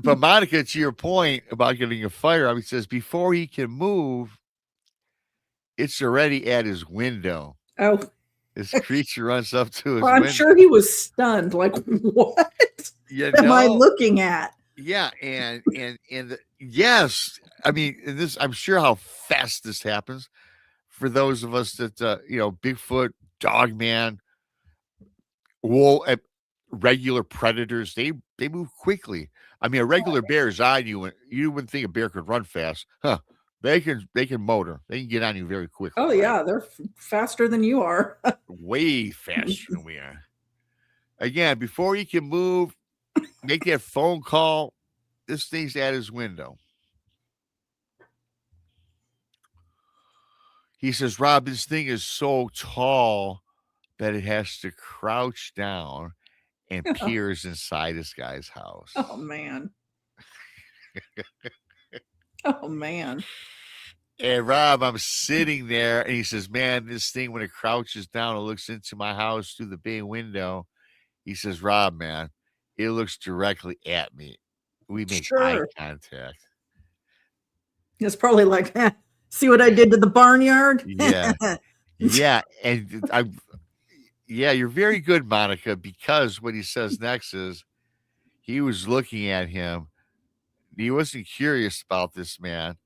But Monica, to your point about getting a firearm, he says before he can move, it's already at his window. Oh, This creature runs up to his well, I'm window. sure he was stunned. Like, what You am I know? looking at? Yeah, yes, I mean, this. I'm sure how fast this happens for those of us that Bigfoot, Dogman, regular predators. They move quickly. I mean, a regular bear is on you, and you wouldn't think a bear could run fast, huh? They can motor. They can get on you very quickly. Oh, right? yeah, they're faster than you are. Way faster than we are. Again, before he can move, make that phone call. This thing's at his window. He says, Rob, this thing is so tall that it has to crouch down and peers inside this guy's house. Oh, man. Oh, man. And Rob, I'm sitting there, and he says, man, this thing, when it crouches down, it looks into my house through the bay window. He says, Rob, man, it looks directly at me. We make eye Sure. contact. It's probably like, see what I did to the barnyard? Yeah. Yeah. And you're very good, Monica, because what he says next is he was looking at him. He wasn't curious about this man.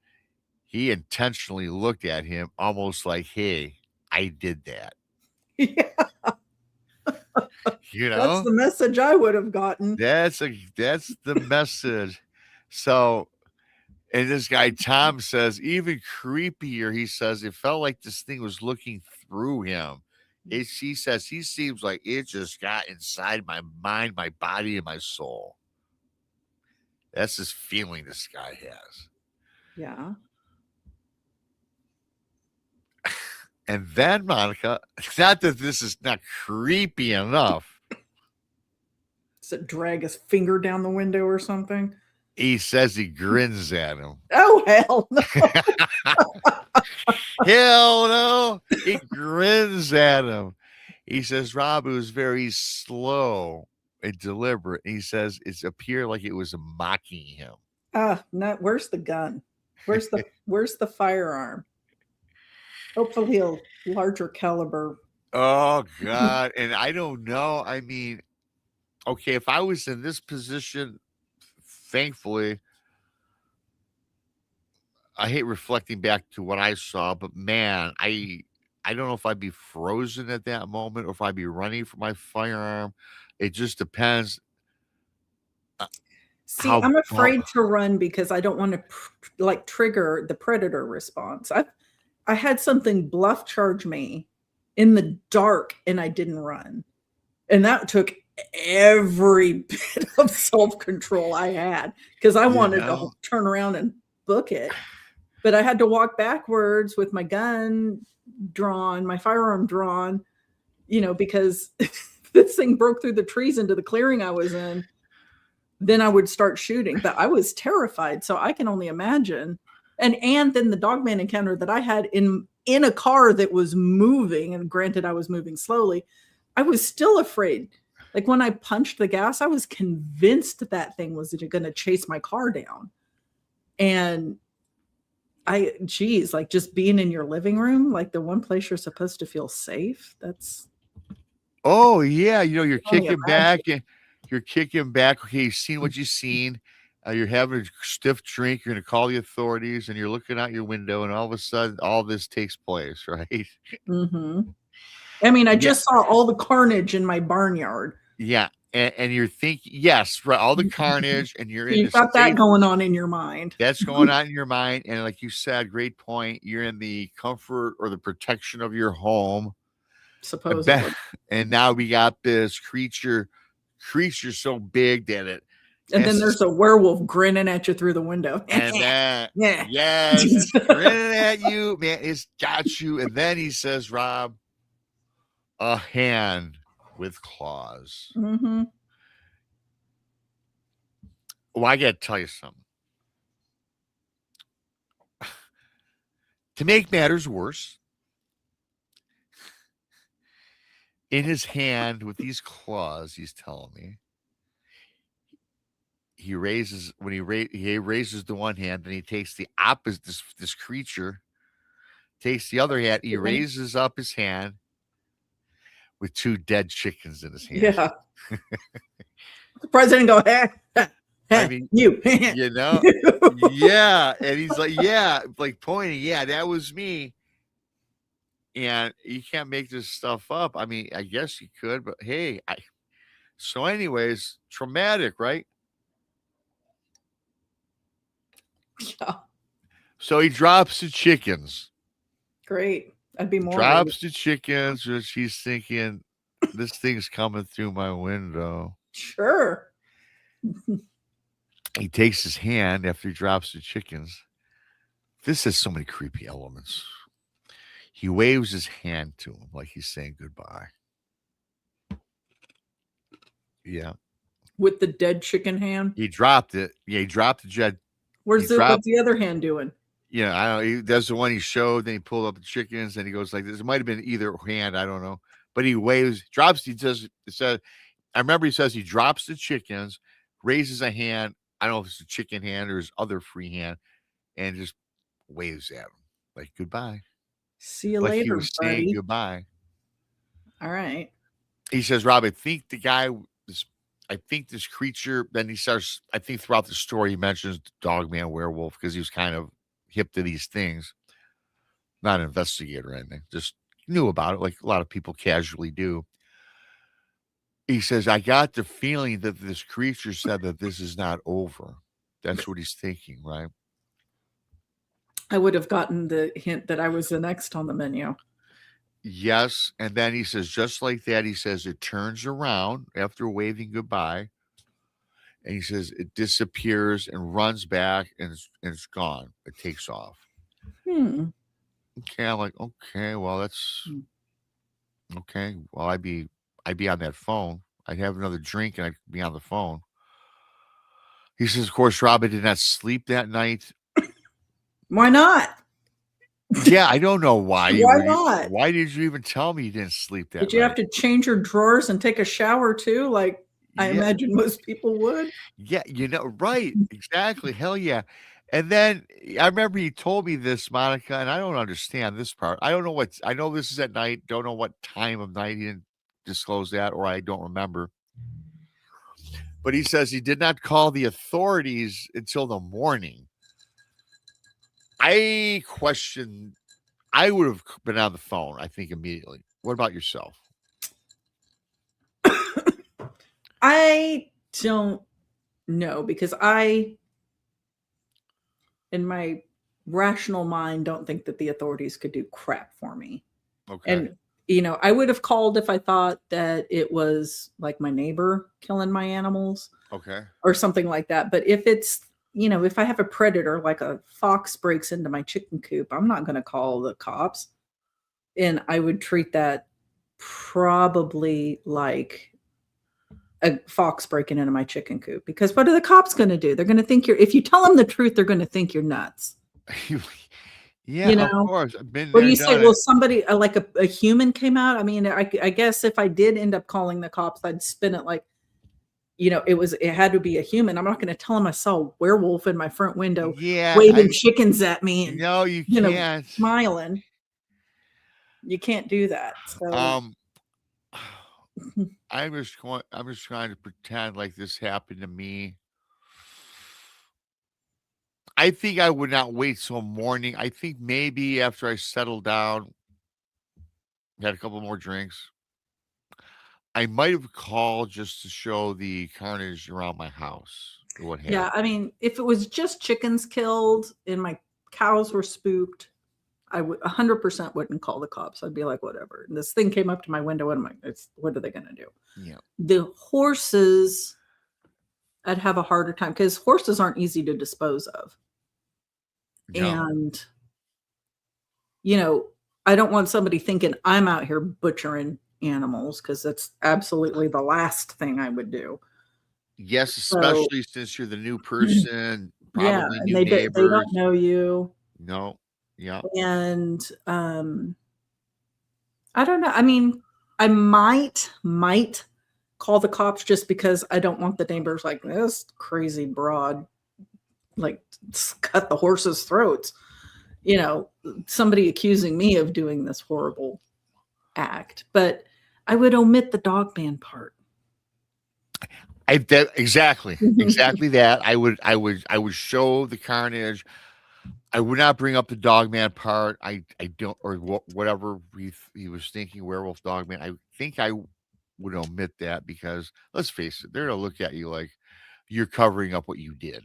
He intentionally looked at him almost like, hey, I did that. Yeah, You know? that's the message I would have gotten. That's the message. So, and this guy Tom says, even creepier, he says, it felt like this thing was looking through him. He says he seems like it just got inside my mind, my body, and my soul. That's this feeling this guy has. Yeah. And then, Monica, not that this is not creepy enough. Does it drag his finger down the window or something? He says he grins at him. Oh, hell no. Hell no. He grins at him. He says, Rob, it was very slow and deliberate. And he says it appeared like it was mocking him. No, where's the gun? Where's the firearm? Hopefully a larger caliber. Oh, God. And I don't know. I mean, okay, if I was in this position, thankfully, I hate reflecting back to what I saw, but man, I don't know if I'd be frozen at that moment or if I'd be running for my firearm. It just depends. See, How- I'm afraid to run because I don't want to trigger the predator response. I had something bluff charge me in the dark and I didn't run. And that took every bit of self-control I had because I wanted to turn around and book it. But I had to walk backwards with my gun drawn, my firearm drawn, because this thing broke through the trees into the clearing I was in. Then I would start shooting. But I was terrified, so I can only imagine. And then the Dogman encounter that I had in a car that was moving, and granted I was moving slowly, I was still afraid. Like when I punched the gas, I was convinced that thing was going to chase my car down. And like just being in your living room, like the one place you're supposed to feel safe. Oh yeah, you're kicking back and you're kicking back. Okay, you've seen what you've seen. You're having a stiff drink. You're going to call the authorities, and you're looking out your window, and all of a sudden, all this takes place, right? Mm-hmm. I mean, I just saw all the carnage in my barnyard. Yeah, and you're thinking, yes, right, all the carnage, and You've got that going on in your mind. That's going on in your mind, and like you said, great point. You're in the comfort or the protection of your home, supposedly. And now we got this creature so big that And then there's a werewolf grinning at you through the window. And then, Yeah. yes, grinning at you, man, it's got you. And then he says, Rob, a hand with claws. Mm-hmm. Well, I got to tell you something. To make matters worse, in his hand with these claws, he's telling me, he raises he raises the one hand, then he takes the opposite. This creature takes the other hand. He raises up his hand with 2 dead chickens in his hand. Yeah. The president go, hey, I mean, you, you know, yeah. And he's like, yeah, like pointing, yeah, that was me. And you can't make this stuff up. I mean, I guess you could, but hey, so anyways, traumatic, right? Yeah. So he drops the chickens. Great. I'd be more. Drops the chickens, which he's thinking, this thing's coming through my window. Sure. He takes his hand after he drops the chickens. This has so many creepy elements. He waves his hand to him like he's saying goodbye. Yeah. With the dead chicken hand? He dropped it. Yeah, he dropped the jet. What's the other hand doing? Yeah, I don't know. That's the one he showed. Then he pulled up the chickens and he goes like this. It might have been either hand. I don't know. But he waves, drops. He says, I remember he says he drops the chickens, raises a hand. I don't know if it's a chicken hand or his other free hand, and just waves at him like goodbye. See you like later, he was saying buddy. goodbye. All right. He says, Rob, I think this creature, then he starts, I think throughout the story, he mentions dog man werewolf because he was kind of hip to these things. Not an investigator or anything, just knew about it like a lot of people casually do. He says, I got the feeling that this creature said that this is not over. That's what he's thinking, right? I would have gotten the hint that I was the next on the menu. Yes. And then he says, just like that, he says, it turns around after waving goodbye. And he says, it disappears and runs back and it's gone. It takes off. Okay. I'm like, okay, well, that's okay. Well, I'd be on that phone. I'd have another drink and I'd be on the phone. He says, of course, Robin did not sleep that night. Why not? Yeah, I don't know why. Why not? Why did you even tell me you didn't sleep that night? Did you have to change your drawers and take a shower too? Like I imagine most people would. Yeah, right. Exactly. Hell yeah. And then I remember he told me this, Monica, and I don't understand this part. I don't know I know this is at night. Don't know what time of night. He didn't disclose that, or I don't remember. But he says he did not call the authorities until the morning. I would have been on the phone, I think, immediately. What about yourself? I don't know because in my rational mind, don't think that the authorities could do crap for me. Okay. And, I would have called if I thought that it was like my neighbor killing my animals. Okay. Or something like that. But if it's, if I have a predator, like a fox breaks into my chicken coop, I'm not going to call the cops. And I would treat that probably like a fox breaking into my chicken coop, because what are the cops going to do? They're going to think if you tell them the truth, they're going to think you're nuts. Yeah, of course. I've been What there, do you say? Well, somebody like a human came out. I mean, I guess if I did end up calling the cops, I'd spin it like, it had to be a human. I'm not going to tell them I saw a werewolf in my front window waving chickens at me and no, you can't. Smiling. You can't do that. So I'm just trying to pretend like this happened to me. I think I would not wait till morning. I think maybe after I settled down, had a couple more drinks, I might have called just to show the carnage around my house. What happened. Yeah, I mean, if it was just chickens killed and my cows were spooked, I would 100% wouldn't call the cops. I'd be like, whatever. And this thing came up to my window, and I'm like, what are they going to do? Yeah. The horses, I'd have a harder time because horses aren't easy to dispose of. No. And, you know, I don't want somebody thinking I'm out here butchering animals because that's absolutely the last thing I would do. Yes, So, especially since you're the new person, yeah, probably and new they neighbors. don't know you. No. Yeah. And I don't know. I mean, I might call the cops just because I don't want the neighbors like this crazy broad like cut the horses' throats. You know, somebody accusing me of doing this horrible act, but I would omit the dog man part. Exactly that. I would show the carnage. I would not bring up the dog man part. I don't, or whatever he was thinking, werewolf dog man. I think I would omit that because let's face it, they're gonna look at you like you're covering up what you did.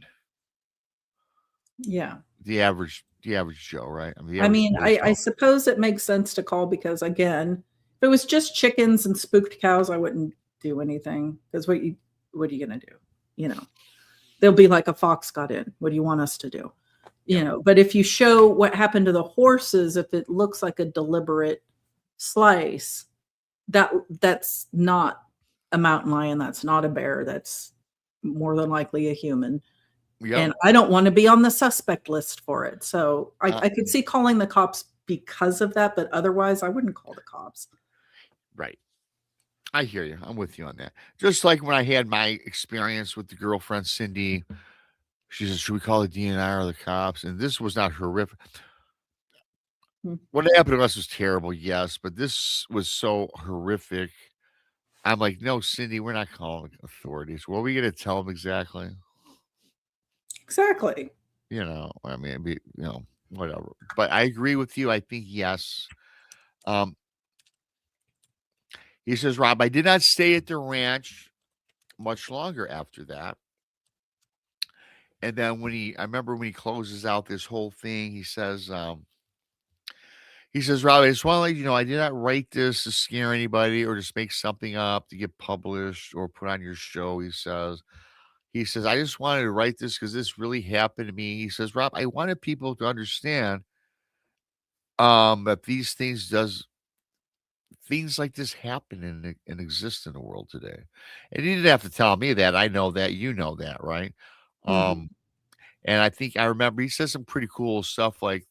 Yeah. The average Joe, right? I mean, the I average mean, I person. suppose it makes sense to call because again, if it was just chickens and spooked cows, I wouldn't do anything because what are you gonna do? You know, they'll be like a fox got in. What do you want us to do? You Yeah. know, but if you show what happened to the horses, if it looks like a deliberate slice, that's not a mountain lion, that's not a bear, that's more than likely a human. Yep. And I don't want to be on the suspect list for it. So Uh, I could see calling the cops because of that, but otherwise I wouldn't call the cops. right. I hear you. I'm with you on that. Just like when I had my experience with the girlfriend Cindy, she said, "Should we call the DNR or the cops?" And this was not horrific. Hmm. What happened to us was terrible, yes, but this was so horrific. I'm like, "No, Cindy, we're not calling authorities. What are we gonna tell them exactly?" Exactly. I mean, whatever. But I agree with you. I think yes. Um, he says, "Rob, I did not stay at the ranch much longer after that." And then I remember when he closes out this whole thing, he says, "Rob, I just want to let you know I did not write this to scare anybody or just make something up to get published or put on your show." He says, "I just wanted to write this because this really happened to me." He says, "Rob, I wanted people to understand that things like this happen and exist in the world today." And he didn't have to tell me that. I know that. You know that, right? Mhm. Um, and I think I remember he said some pretty cool stuff like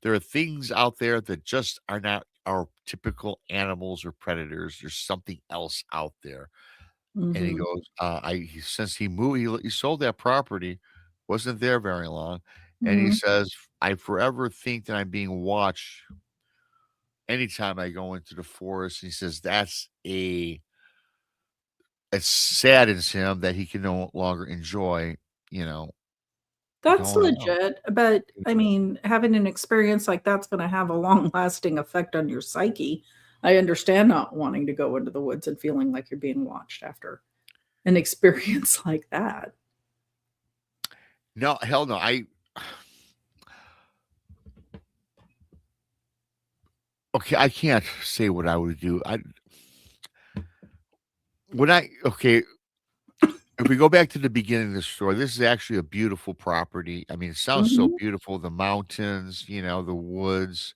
there are things out there that just are not our typical animals or predators. There's something else out there. And he Mhm. goes, since he moved, he sold that property, wasn't there very long. And he Mhm. says, "I forever think that I'm being watched anytime I go into the forest." He says, it saddens him that he can no longer enjoy, you know, That's going out. legit, but I mean, having an experience like that's gonna have a long-lasting effect on your psyche. I understand not wanting to go into the woods and feeling like you're being watched after an experience like that. No, hell no. Okay, I can't say what I would do. Okay, if we go back to the beginning of the story, this is actually a beautiful property. I mean, it sounds so Mhm, beautiful. The mountains, the woods,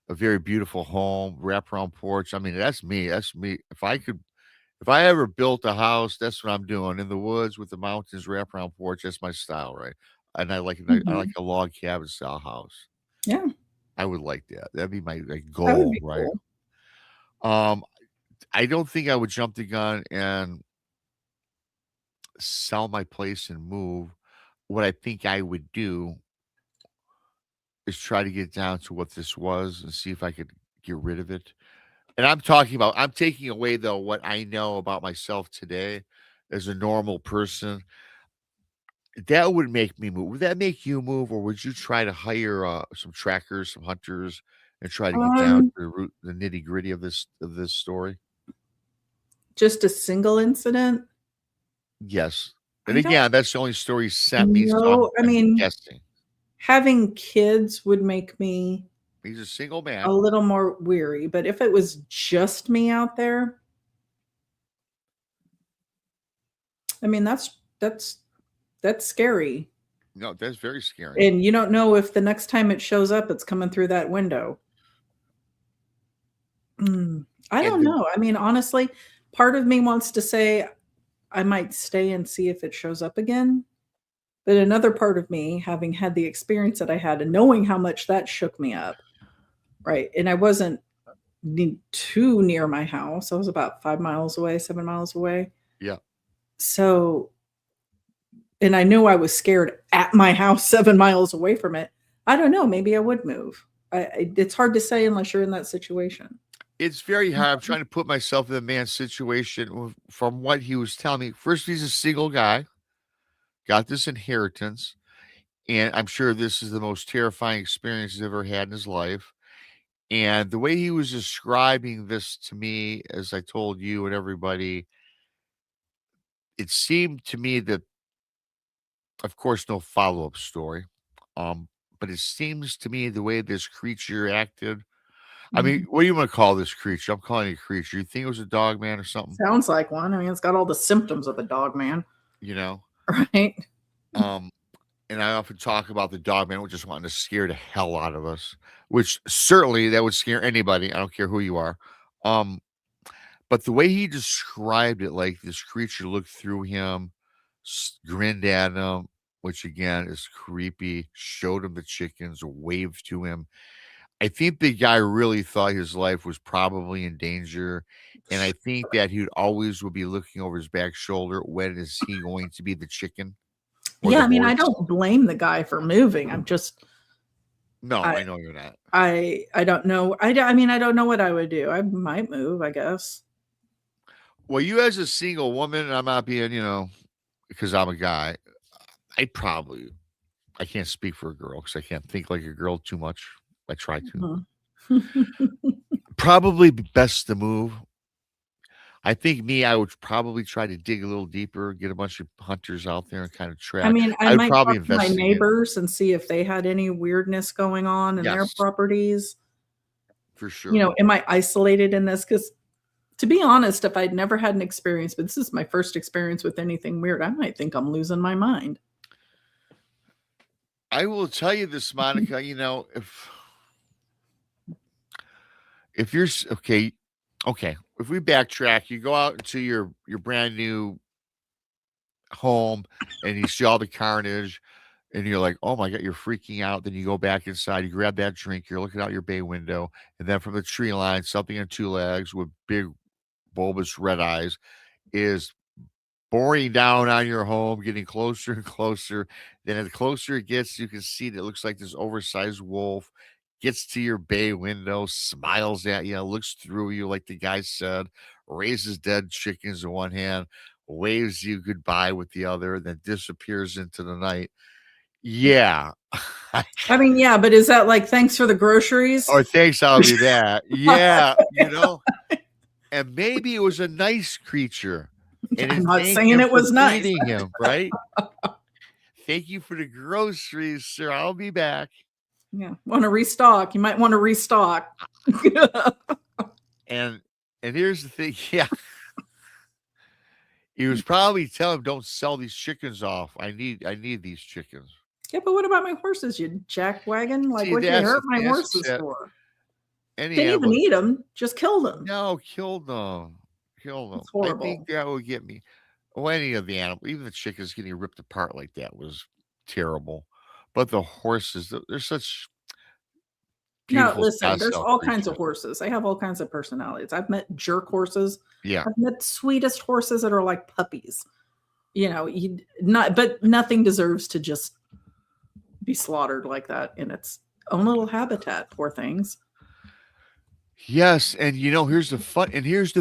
a very beautiful home, wraparound porch. I mean, that's me. That's me. If I ever built a house, that's what I'm doing in the woods with the mountains, wraparound porch. That's my style, right? And I like mhm. a log cabin style house. Yeah, I would like that. That'd be my like, that would goal, be right? cool. Um, I don't think I would jump the gun and sell my place and move. What I think I would do is try to get down to what this was and see if I could get rid of it. And I'm taking away though what I know about myself today as a normal person. That would make me move. Would that make you move, or would you try to hire some trackers, some hunters, and try to get down to Um, the nitty gritty of this story? just a single incident? Yes. And I don't again, that's the only story he sent me, so I'm know. I I'm mean, guessing. having kids would make me He's a single a man. little more weary, but if it was just me out there, I mean, that's that's scary. No, that's very scary. And you don't know if the next time it shows up, it's coming through that window. I And don't know. I mean, honestly, part of me wants to say I might stay and see if it shows up again. But another part of me, having had the experience that I had and knowing how much that shook me up, right? And I wasn't too near my house. I was about 5 miles away, 7 miles away. yeah. So, and I knew I was scared at my house 7 miles away from it. I don't know. Maybe I would move. It's hard to say unless you're in that situation. It's very hard. I'm trying to put myself in the man's situation from what he was telling me. First, he's a single guy, got this inheritance, and I'm sure this is the most terrifying experience he's ever had in his life. And the way he was describing this to me, as I told you and everybody, it seemed to me that, of course, no follow-up story. But it seems to me the way this creature acted. I mean, Mhm. what do you want to call this creature? I'm calling it a creature. You think it was a dog man or something? Sounds like one. I mean, it's got all the symptoms of a dog man, You know? right? Um, and I often talk about the dog man just wanting to scare the hell out of us, which certainly that would scare anybody. I don't care who you are. Um, but the way he described it, like this creature looked through him, grinned at him, which again is creepy, showed him the chickens, waved to him. I think the guy really thought his life was probably in danger. And I think that he always would be looking over his back shoulder. When is he going to be the chicken or Yeah, the I mean, I horse? don't blame the guy for moving. I'm just No, I I know you're not. I don't know. I mean, I don't know what I would do. I might move, I guess. Well, you as a single woman, and I'm not being, because I'm a guy, I can't speak for a girl because I can't think like a girl too much. I try to. Mhm. Probably best to move. I think I would probably try to dig a little deeper, get a bunch of hunters out there and kind of I track. mean, I I would might probably talk to my investigate. neighbors and see if they had any weirdness going on in their Yes, properties. for sure. Am I isolated in this? Because to be honest, if I'd never had an experience, but this is my first experience with anything weird, I might think I'm losing my mind. I will tell you this, Monica, if you're okay, if we backtrack, you go out into your brand new home and you see all the carnage and you're like, oh my God, you're freaking out. Then you go back inside, you grab that drink, you're looking out your bay window, and then from the tree line, something on two legs with big bulbous red eyes is boring down on your home, getting closer and closer. Then the closer it gets, you can see that it looks like this oversized wolf gets to your bay window, smiles at you, looks through you, like the guy said, raises dead chickens in one hand, waves you goodbye with the other, then disappears into the night. Yeah. I mean, yeah, but is that like thanks for the groceries? Or thanks, I'll be that. Yeah, and maybe it was a nice creature. And I'm it not thanked saying him it for was nice. feeding him, right? Thank you for the groceries, sir. I'll be back. Yeah, want to restock? You might want to restock. And here's the thing, yeah. He was probably telling him, don't sell these chickens off. I need these chickens. Yeah, but what about my horses, you jackwagon? Like, See, what'd you that's hurt my that's horses it. for? Any Didn't even animal. eat them, just killed them. No, kill them. Kill them. It's I horrible. think that would get me. Oh, any of the animal, even the chickens getting ripped apart like that was terrible. But the horses, they're such No, beautiful listen, there's docile all kinds of creatures. horses. They have all kinds of personalities. I've met jerk horses. Yeah. I've met sweetest horses that are like puppies. But nothing deserves to just be slaughtered like that in its own little habitat. Poor things. Yes, and here's the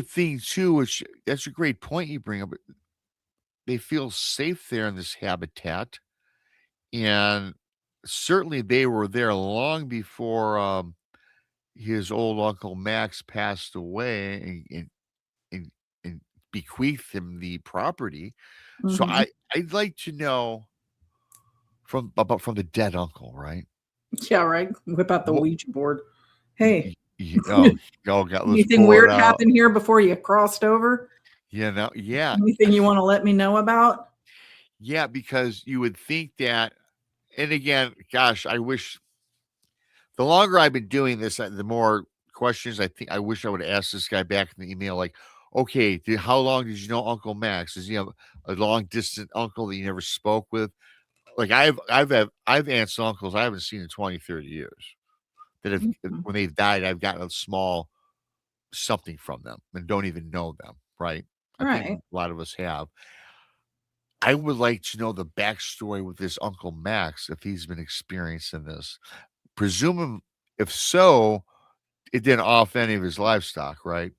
thing too, which that's a great point you bring up. They feel safe there in this habitat, and certainly they were there long before his old uncle Max passed away and, and bequeathed him the property. So Mhm. I'd like to know from the dead uncle, right? Yeah, right. Whip out the What Ouija board. Hey, oh God, let's anything pull it weird out. happened here before you crossed over? Yeah. Anything you want to let me know about? Yeah, because you would think that, and again, gosh, I wish the longer I've been doing this, the more questions I think I wish I would have asked this guy back in the email. Like, okay, how long did you know Uncle Max? Does he have a long distant uncle that you never spoke with? Like I've aunts and uncles I haven't seen in 20, 30 years that have Mhm. when they've died, I've gotten a small something from them and don't even know them. Right? I think Right. a lot of us have. I would like to know the backstory with this Uncle Max if he's been experiencing this. Presume if so, it didn't off any of his livestock, right?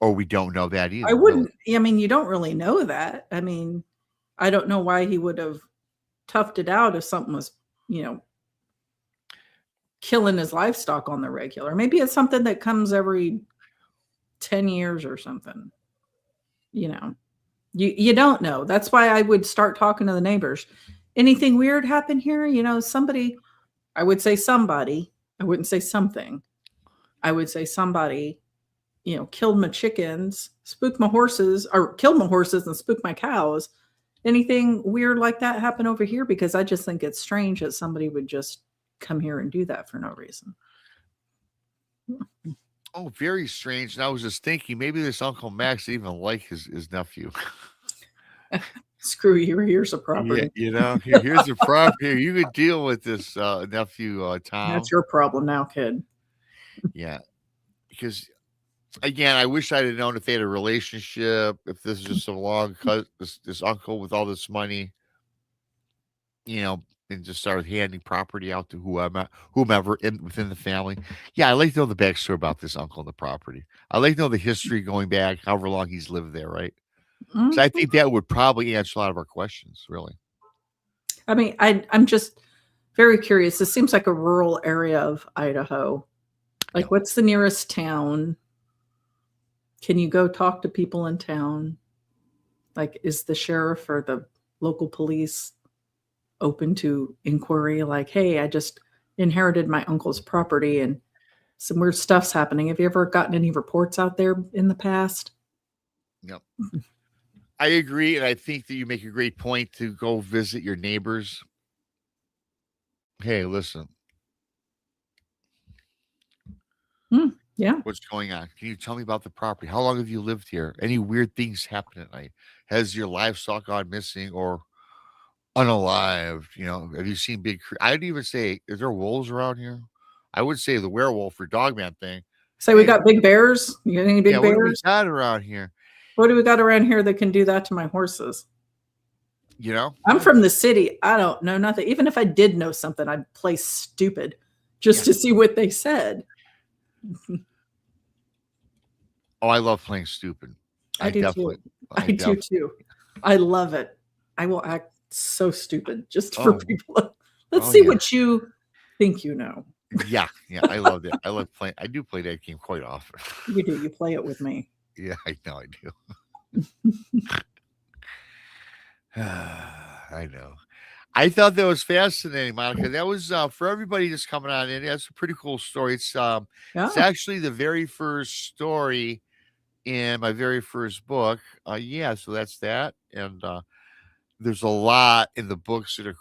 Or we don't know that I either, really. wouldn't. I mean, you don't really know that. I mean, I don't know why he would have toughed it out if something was, you know, killing his livestock on the regular. Maybe it's something that comes every 10 years or something. You know, you don't know. That's why I would start talking to the neighbors. Anything weird happen here? You know, somebody, I would say somebody, I wouldn't say something. I would say somebody, you know, killed my chickens, spooked my horses, or killed my horses and spooked my cows. Anything weird like that happen over here? Because I just think it's strange that somebody would just come here and do that for no reason. Oh, very strange. And I was just thinking maybe this Uncle Max didn't even like his nephew. Screw you, here's a Yeah, property. here's the prop here. You could deal with this nephew Tom. That's your problem now, kid. Yeah. Because again, I wish I'd have known if they had a relationship, if this is just a long cut, this uncle with all this money, you know, and just started handing property out to whomever within the family. Yeah, I like to know the backstory about this uncle and the property. I like to know the history going back, however long he's lived there, right? So I Mhm. think that would probably answer a lot of our questions, really. I mean, I'm just very curious. This seems like a rural area of Idaho. Yeah. Like, what's the nearest town? Can you go talk to people in town? Like, is the sheriff or the local police open to inquiry? Like, hey, I just inherited my uncle's property and some weird stuff's happening. Have you ever gotten any reports out there in the past? Yep. I agree, and I think that you make a great point to go visit your neighbors. Hey, listen, Yeah. what's going on? Can you tell me about the property? How long have you lived here? Any weird things happen at night? Has your livestock gone missing or unalived? You know, have you seen I'd even say, is there wolves around here? I would say the werewolf or dogman thing. Say we Hey, got big bears. You got any yeah, big what do we bears? got around here? What do we got around here that can do that to my horses? You know? I'm Yeah, from the city. I don't know nothing. Even if I did know something, I'd play stupid just yeah. to see what they said. Oh, I love playing stupid. I do too. I I do definitely. too. I love it. I will act so stupid just for Oh, people. Let's oh see yeah. what you think you know. Yeah, yeah, I love that. I love playing. I do play that game quite often. You do. You play it with me. Yeah, I know I do. I know. I thought that was fascinating, Monica. That was for everybody just coming on in. That's a pretty cool story. It's Yeah. actually the very first story in my very first book. Yeah, so that's that. And there's a lot in the books that are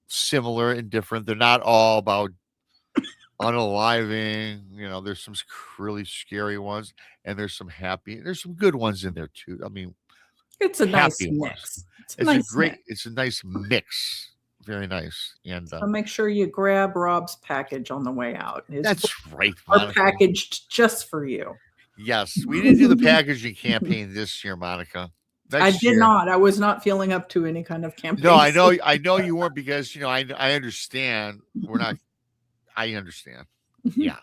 similar and different. They're not all about unaliving. You know, there's some really scary ones, and there's some happy. There's some good ones in there too. I mean, It's a nice happy ones. mix. It's a nice mix. It's a nice mix. Very nice. And So make sure you grab Rob's package on the way out. His books that's right, are Monica. packaged just for you. Yes, we didn't do the packaging campaign this year, Monica. I Next did year. not. I was not feeling up to any kind of campaign. No, I know you weren't because I understand. We're not I understand. Yeah.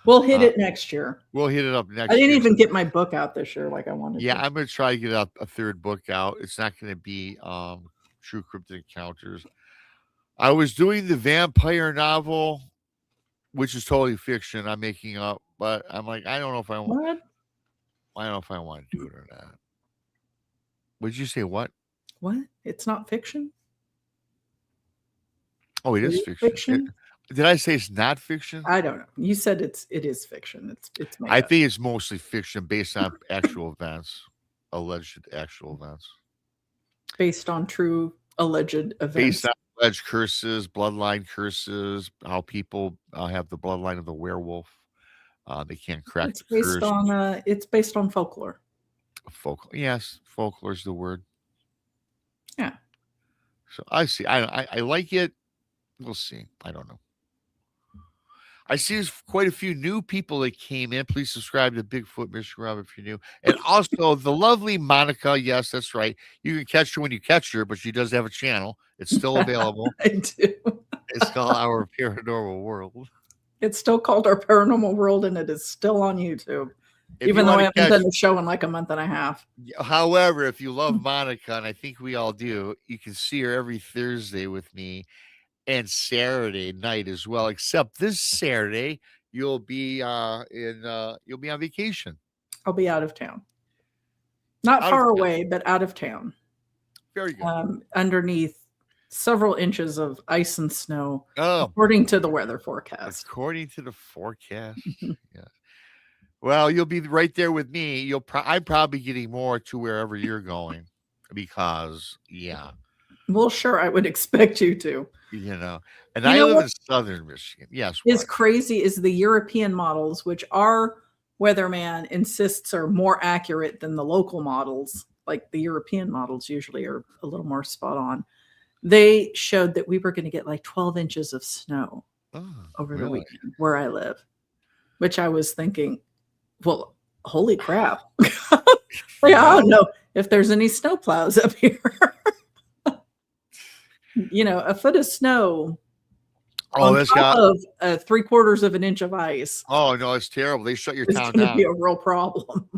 We'll hit it next year. We'll hit it up next I didn't year. even get my book out this year like I wanted Yeah, to. I'm gonna try to get a third book out. It's not gonna be True Cryptid Encounters. I was doing the vampire novel, which is totally fiction. I'm making up, but I'm like, I don't know if I want What? to do it or not. Would you say what? What? It's not fiction? Oh, it It is is fiction. fiction? Did I say it's not fiction? I don't know. You said it is fiction. It's made I up. think it's mostly fiction based on actual events, alleged actual events. Based on true alleged based events. on alleged curses, bloodline curses, how people have the bloodline of the werewolf. They can't crack It's the based curse. on folklore. Yes, folklore is the word. Yeah. So I see. I like it. We'll see. I don't know. I see there's quite a few new people that came in. Please subscribe to Bigfoot Mystery Rob if you're new. And also the lovely Monica. Yes, that's right. You can catch her when you catch her, but she does have a channel. It's still available. I do. It's called Our Paranormal World. It's still called Our Paranormal World, and it is still on YouTube. If you Even though want I to haven't catch, done a show in like a month and a half. however, if you love Monica, and I think we all do, you can see her every Thursday with me and Saturday night as well. Except this Saturday, you'll be you'll be on vacation. I'll be out of town. Not Out of far town. away, but out of town. Very good. Underneath several inches of ice and snow, Oh, according to the weather forecast. according to the forecast. Yeah. Well, you'll be right there with me. I'm probably getting more to wherever you're going because, yeah, Well, sure, I would expect you to. you know, and You I know live what in southern Michigan. Yes, is what? crazy is the European models, which our weatherman insists are more accurate than the local models. Like the European models usually are a little more spot on. They showed that we were going to get like 12 inches of snow Oh, over the really? weekend where I live, which I was thinking, well, holy crap. Like, I don't know if there's any snow plows up here. A foot of snow Oh, on that's top got. of 3/4 of an inch of ice Oh no, it's terrible. They shut your is town going to be down. a real problem.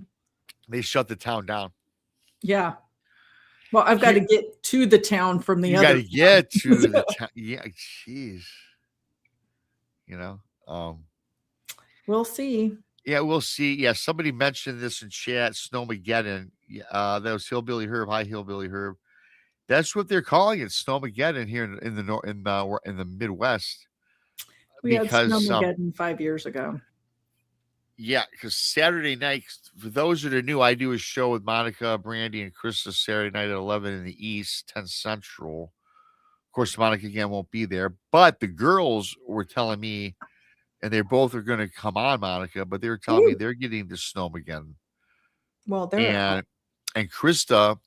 They shut the town down. Yeah. Well, I've got Here, to get to the town from the you other got to get to town. the town. Yeah, jeez. You know. We'll see. Yeah, we'll see. Yeah, somebody mentioned this in chat. Snowmageddon. That was Hillbilly Herb. Hi, Hillbilly Herb. That's what they're calling it, Snowmageddon here in the in the Midwest. We had Because Snowmageddon 5 years ago. yeah, because Saturday night, for those that are new, I do a show with Monica, Brandy, and Krista Saturday night at 11 in the East, 10 Central. Of course, Monica again won't be there, but the girls were telling me, and they both are going to come on, Monica, but they were telling me they're getting the Snowmageddon. Well, they're out. And Krista,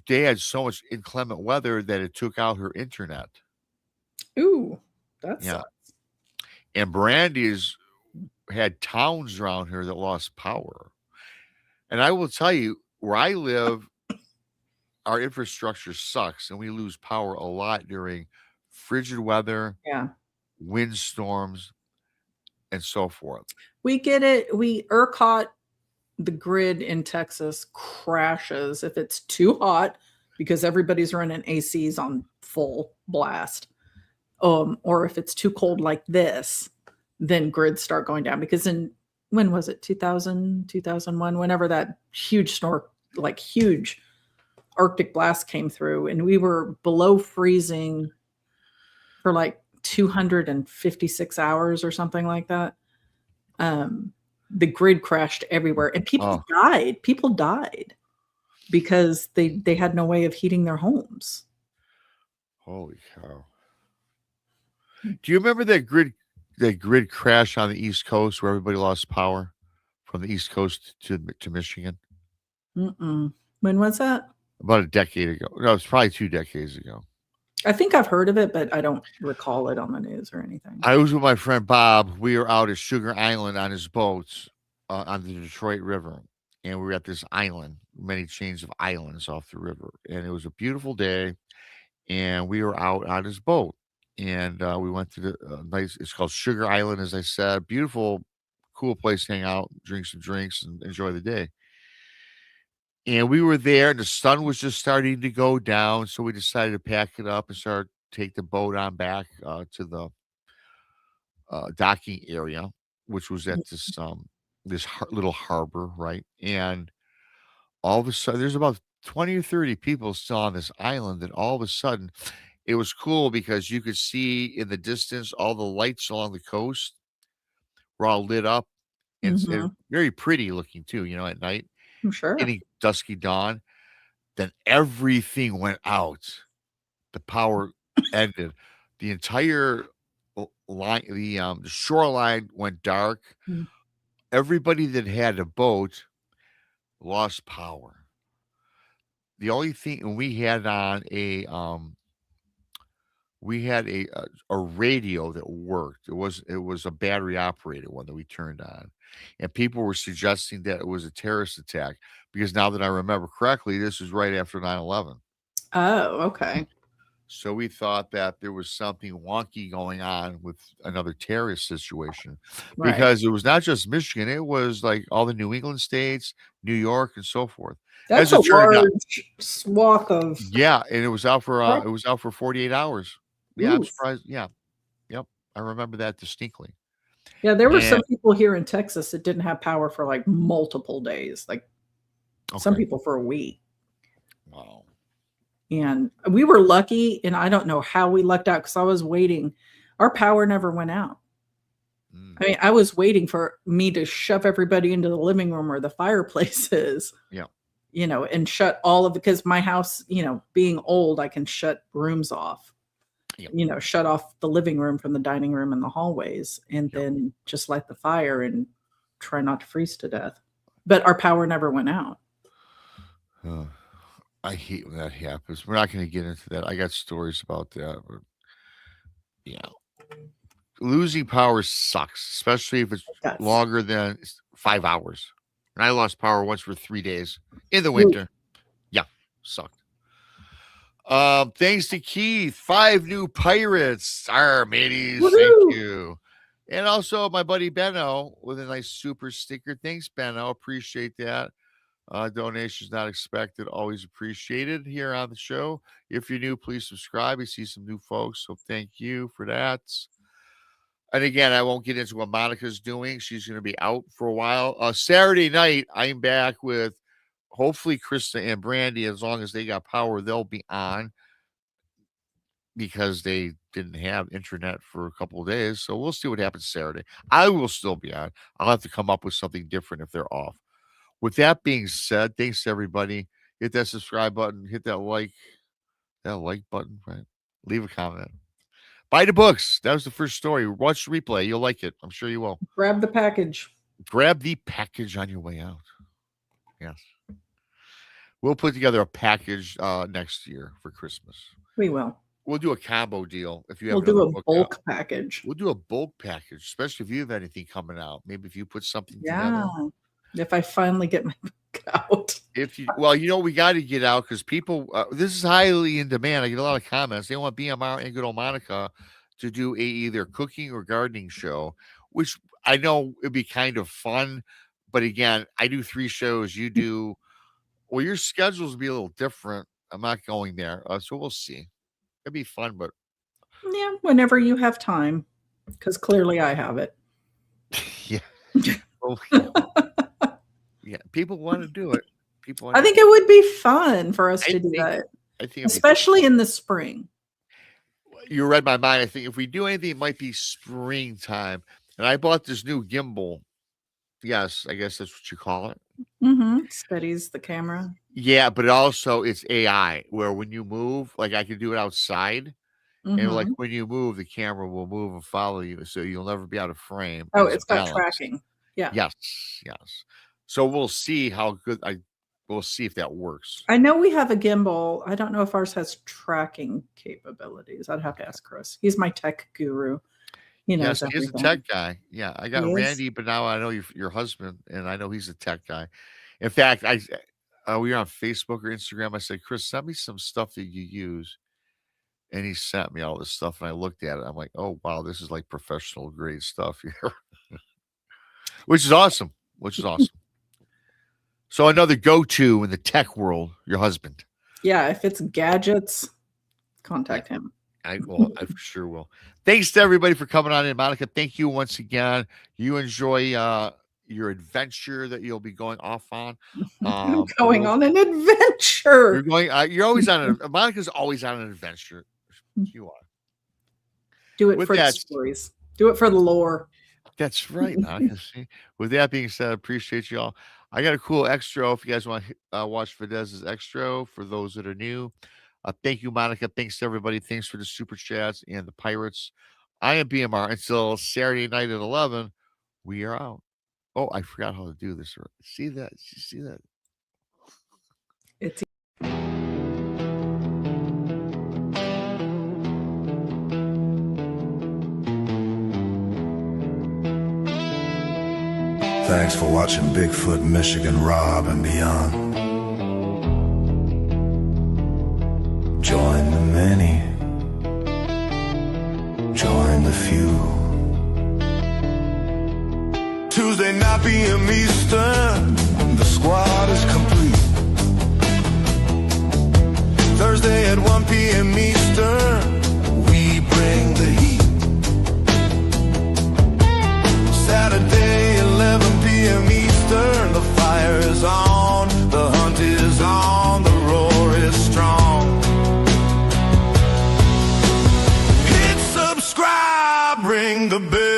they had so much inclement weather that it took out her internet. Ooh, that Yeah. sucks. And Brandy's had towns around here that lost power. And I will tell you, where I live, our infrastructure sucks and we lose power a lot during frigid weather, Yeah. windstorms, and so forth. We get it. ERCOT, the grid in Texas crashes if it's too hot because everybody's running ACs on full blast. Or if it's too cold like this, then grids start going down. Because when was it? 2000, 2001, whenever that huge huge Arctic blast came through, and we were below freezing for like 256 hours or something like that. The grid crashed everywhere, and people died. People died because they had no way of heating their homes. Holy cow. Do you remember that grid crash on the East Coast where everybody lost power from the East Coast to Michigan? Mm-mm. When was that? About a decade ago. No, it's probably 2 decades ago. I think I've heard of it, but I don't recall it on the news or anything. I was with my friend Bob. We were out at Sugar Island on his boats on the Detroit River. And we were at this island, many chains of islands off the river. And it was a beautiful day. And we were out on his boat. And we went to the it's called Sugar Island, as I said. Beautiful, cool place to hang out, drink some drinks, and enjoy the day. And we were there, and the sun was just starting to go down. So we decided to pack it up and take the boat on back to the docking area, which was at this little harbor, right? And all of a sudden, there's about 20 or 30 people still on this island, and all of a sudden, it was cool because you could see in the distance all the lights along the coast were all lit up and very pretty looking too, at night. I'm sure. Getting dusky dawn. then everything went out. The power ended. The entire line, the shoreline went dark. Mm. Everybody that had a boat lost power. The only thing, and we had a radio that worked. It was a battery operated one that we turned on, and people were suggesting that it was a terrorist attack because now that I remember correctly, this was right after 9/11. Oh, okay. So we thought that there was something wonky going on with another terrorist situation Right. because it was not just Michigan, it was like all the New England states, New York, and so forth. That's As a it turned out, large swath of. yeah, and it was out for Right. 48 hours. Yeah, I'm Oof. surprised. Yeah, yep, I remember that distinctly. Yeah, there were And some people here in Texas that didn't have power for like multiple days, like some okay, people for a week. wow, And we were lucky, and I don't know how we lucked out because I was waiting. Our power never went out. mm, I mean, I was waiting for me to shove everybody into the living room where the fireplace is, yeah, and shut all of because my house, being old, I can shut rooms off, yep, shut off the living room from the dining room and the hallways, and yep. then just light the fire and try not to freeze to death. But our power never went out. Uh, I hate when that happens. We're not going to get into that. I got stories about that. But yeah, losing power sucks, especially if it's That's longer than 5 hours. And I lost power once for 3 days in the Ooh, winter. Yeah, sucked. Thanks to Keith, 5 new pirates. Mateys, thank woohoo! you. And also my buddy Benno with a nice super sticker. Thanks, Benno. Appreciate that. Donations not expected, always appreciated here on the show. If you're new, please subscribe. We see some new folks, so thank you for that. And again, I won't get into what Monica's doing. She's going to be out for a while. Saturday night, I'm back with hopefully Krista and Brandy. As long as they got power, they'll be on because they didn't have internet for a couple of days. So we'll see what happens Saturday. I will still be on. I'll have to come up with something different if they're off. With that being said, thanks to everybody. Hit that subscribe button, hit that like button, right? Leave a comment. Buy the books. That was the first story. Watch the replay. You'll like it. I'm sure you will. Grab the package. Grab the package on your way out. Yes. We'll put together a package next year for Christmas. We will. We'll do a combo deal if you have We'll do another a book bulk out. package. We'll do a bulk package, especially if you have anything coming out. Maybe if you put something Yeah. together. If I finally get my book out. We got to get out because people, this is highly in demand. I get a lot of comments. They want BMR and good old Monica to do either cooking or gardening show, which I know it'd be kind of fun. But again, I do 3 shows. You do, well, your schedules will be a little different. I'm not going there. So we'll see. It'd be fun, but Yeah, whenever you have time, because clearly I have it. yeah. Well, yeah. Yeah, people want to do it. I think it would be fun for us to do think- that, I think especially in the spring. You read my mind. I think if we do anything, it might be springtime. And I bought this new gimbal. Yes, I guess that's what you call it. Steadies the camera. Yeah, but also it's AI, where when you move, like I can do it outside, and like when you move, the camera will move and follow you, so you'll never be out of frame. Oh, and it's got balanced. tracking. Yeah. Yes. So we'll see how good we'll see if that works. I know we have a gimbal. I don't know if ours has tracking capabilities. I'd have to ask Chris. He's my tech guru. Yes, he's a tech guy. Yeah, I got He is. Randy, but now I know your husband, and I know he's a tech guy. In fact, we were on Facebook or Instagram. I said, Chris, send me some stuff that you use. And he sent me all this stuff, and I looked at it. I'm like, oh, wow, this is like professional grade stuff here, which is awesome. So another go-to in the tech world, your husband. Yeah, if it's gadgets, contact him. I sure will. Thanks to everybody for coming on in, Monica. Thank you once again. You enjoy your adventure that you'll be going off on. Going on an adventure. You're always on Monica's always on an adventure. You are. Do it for the stories. Do it for the lore. That's right, Monica. See? With that being said, I appreciate y'all. I got a cool extra if you guys want to watch Fidez's extra for those that are new. Thank you, Monica. Thanks to everybody. Thanks for the super chats and the pirates. I am BMR until Saturday night at 11. We are out. Oh, I forgot how to do this. See that? You see that? It's Thanks for watching Bigfoot, Michigan, Rob, and beyond. Join the many. Join the few. Tuesday night PM Eastern, the squad is complete. Thursday at 1 PM Eastern, we bring the heat. Saturday 11 PM Eastern, the fire is on, the hunt is on, the roar is strong. Hit subscribe, ring the bell.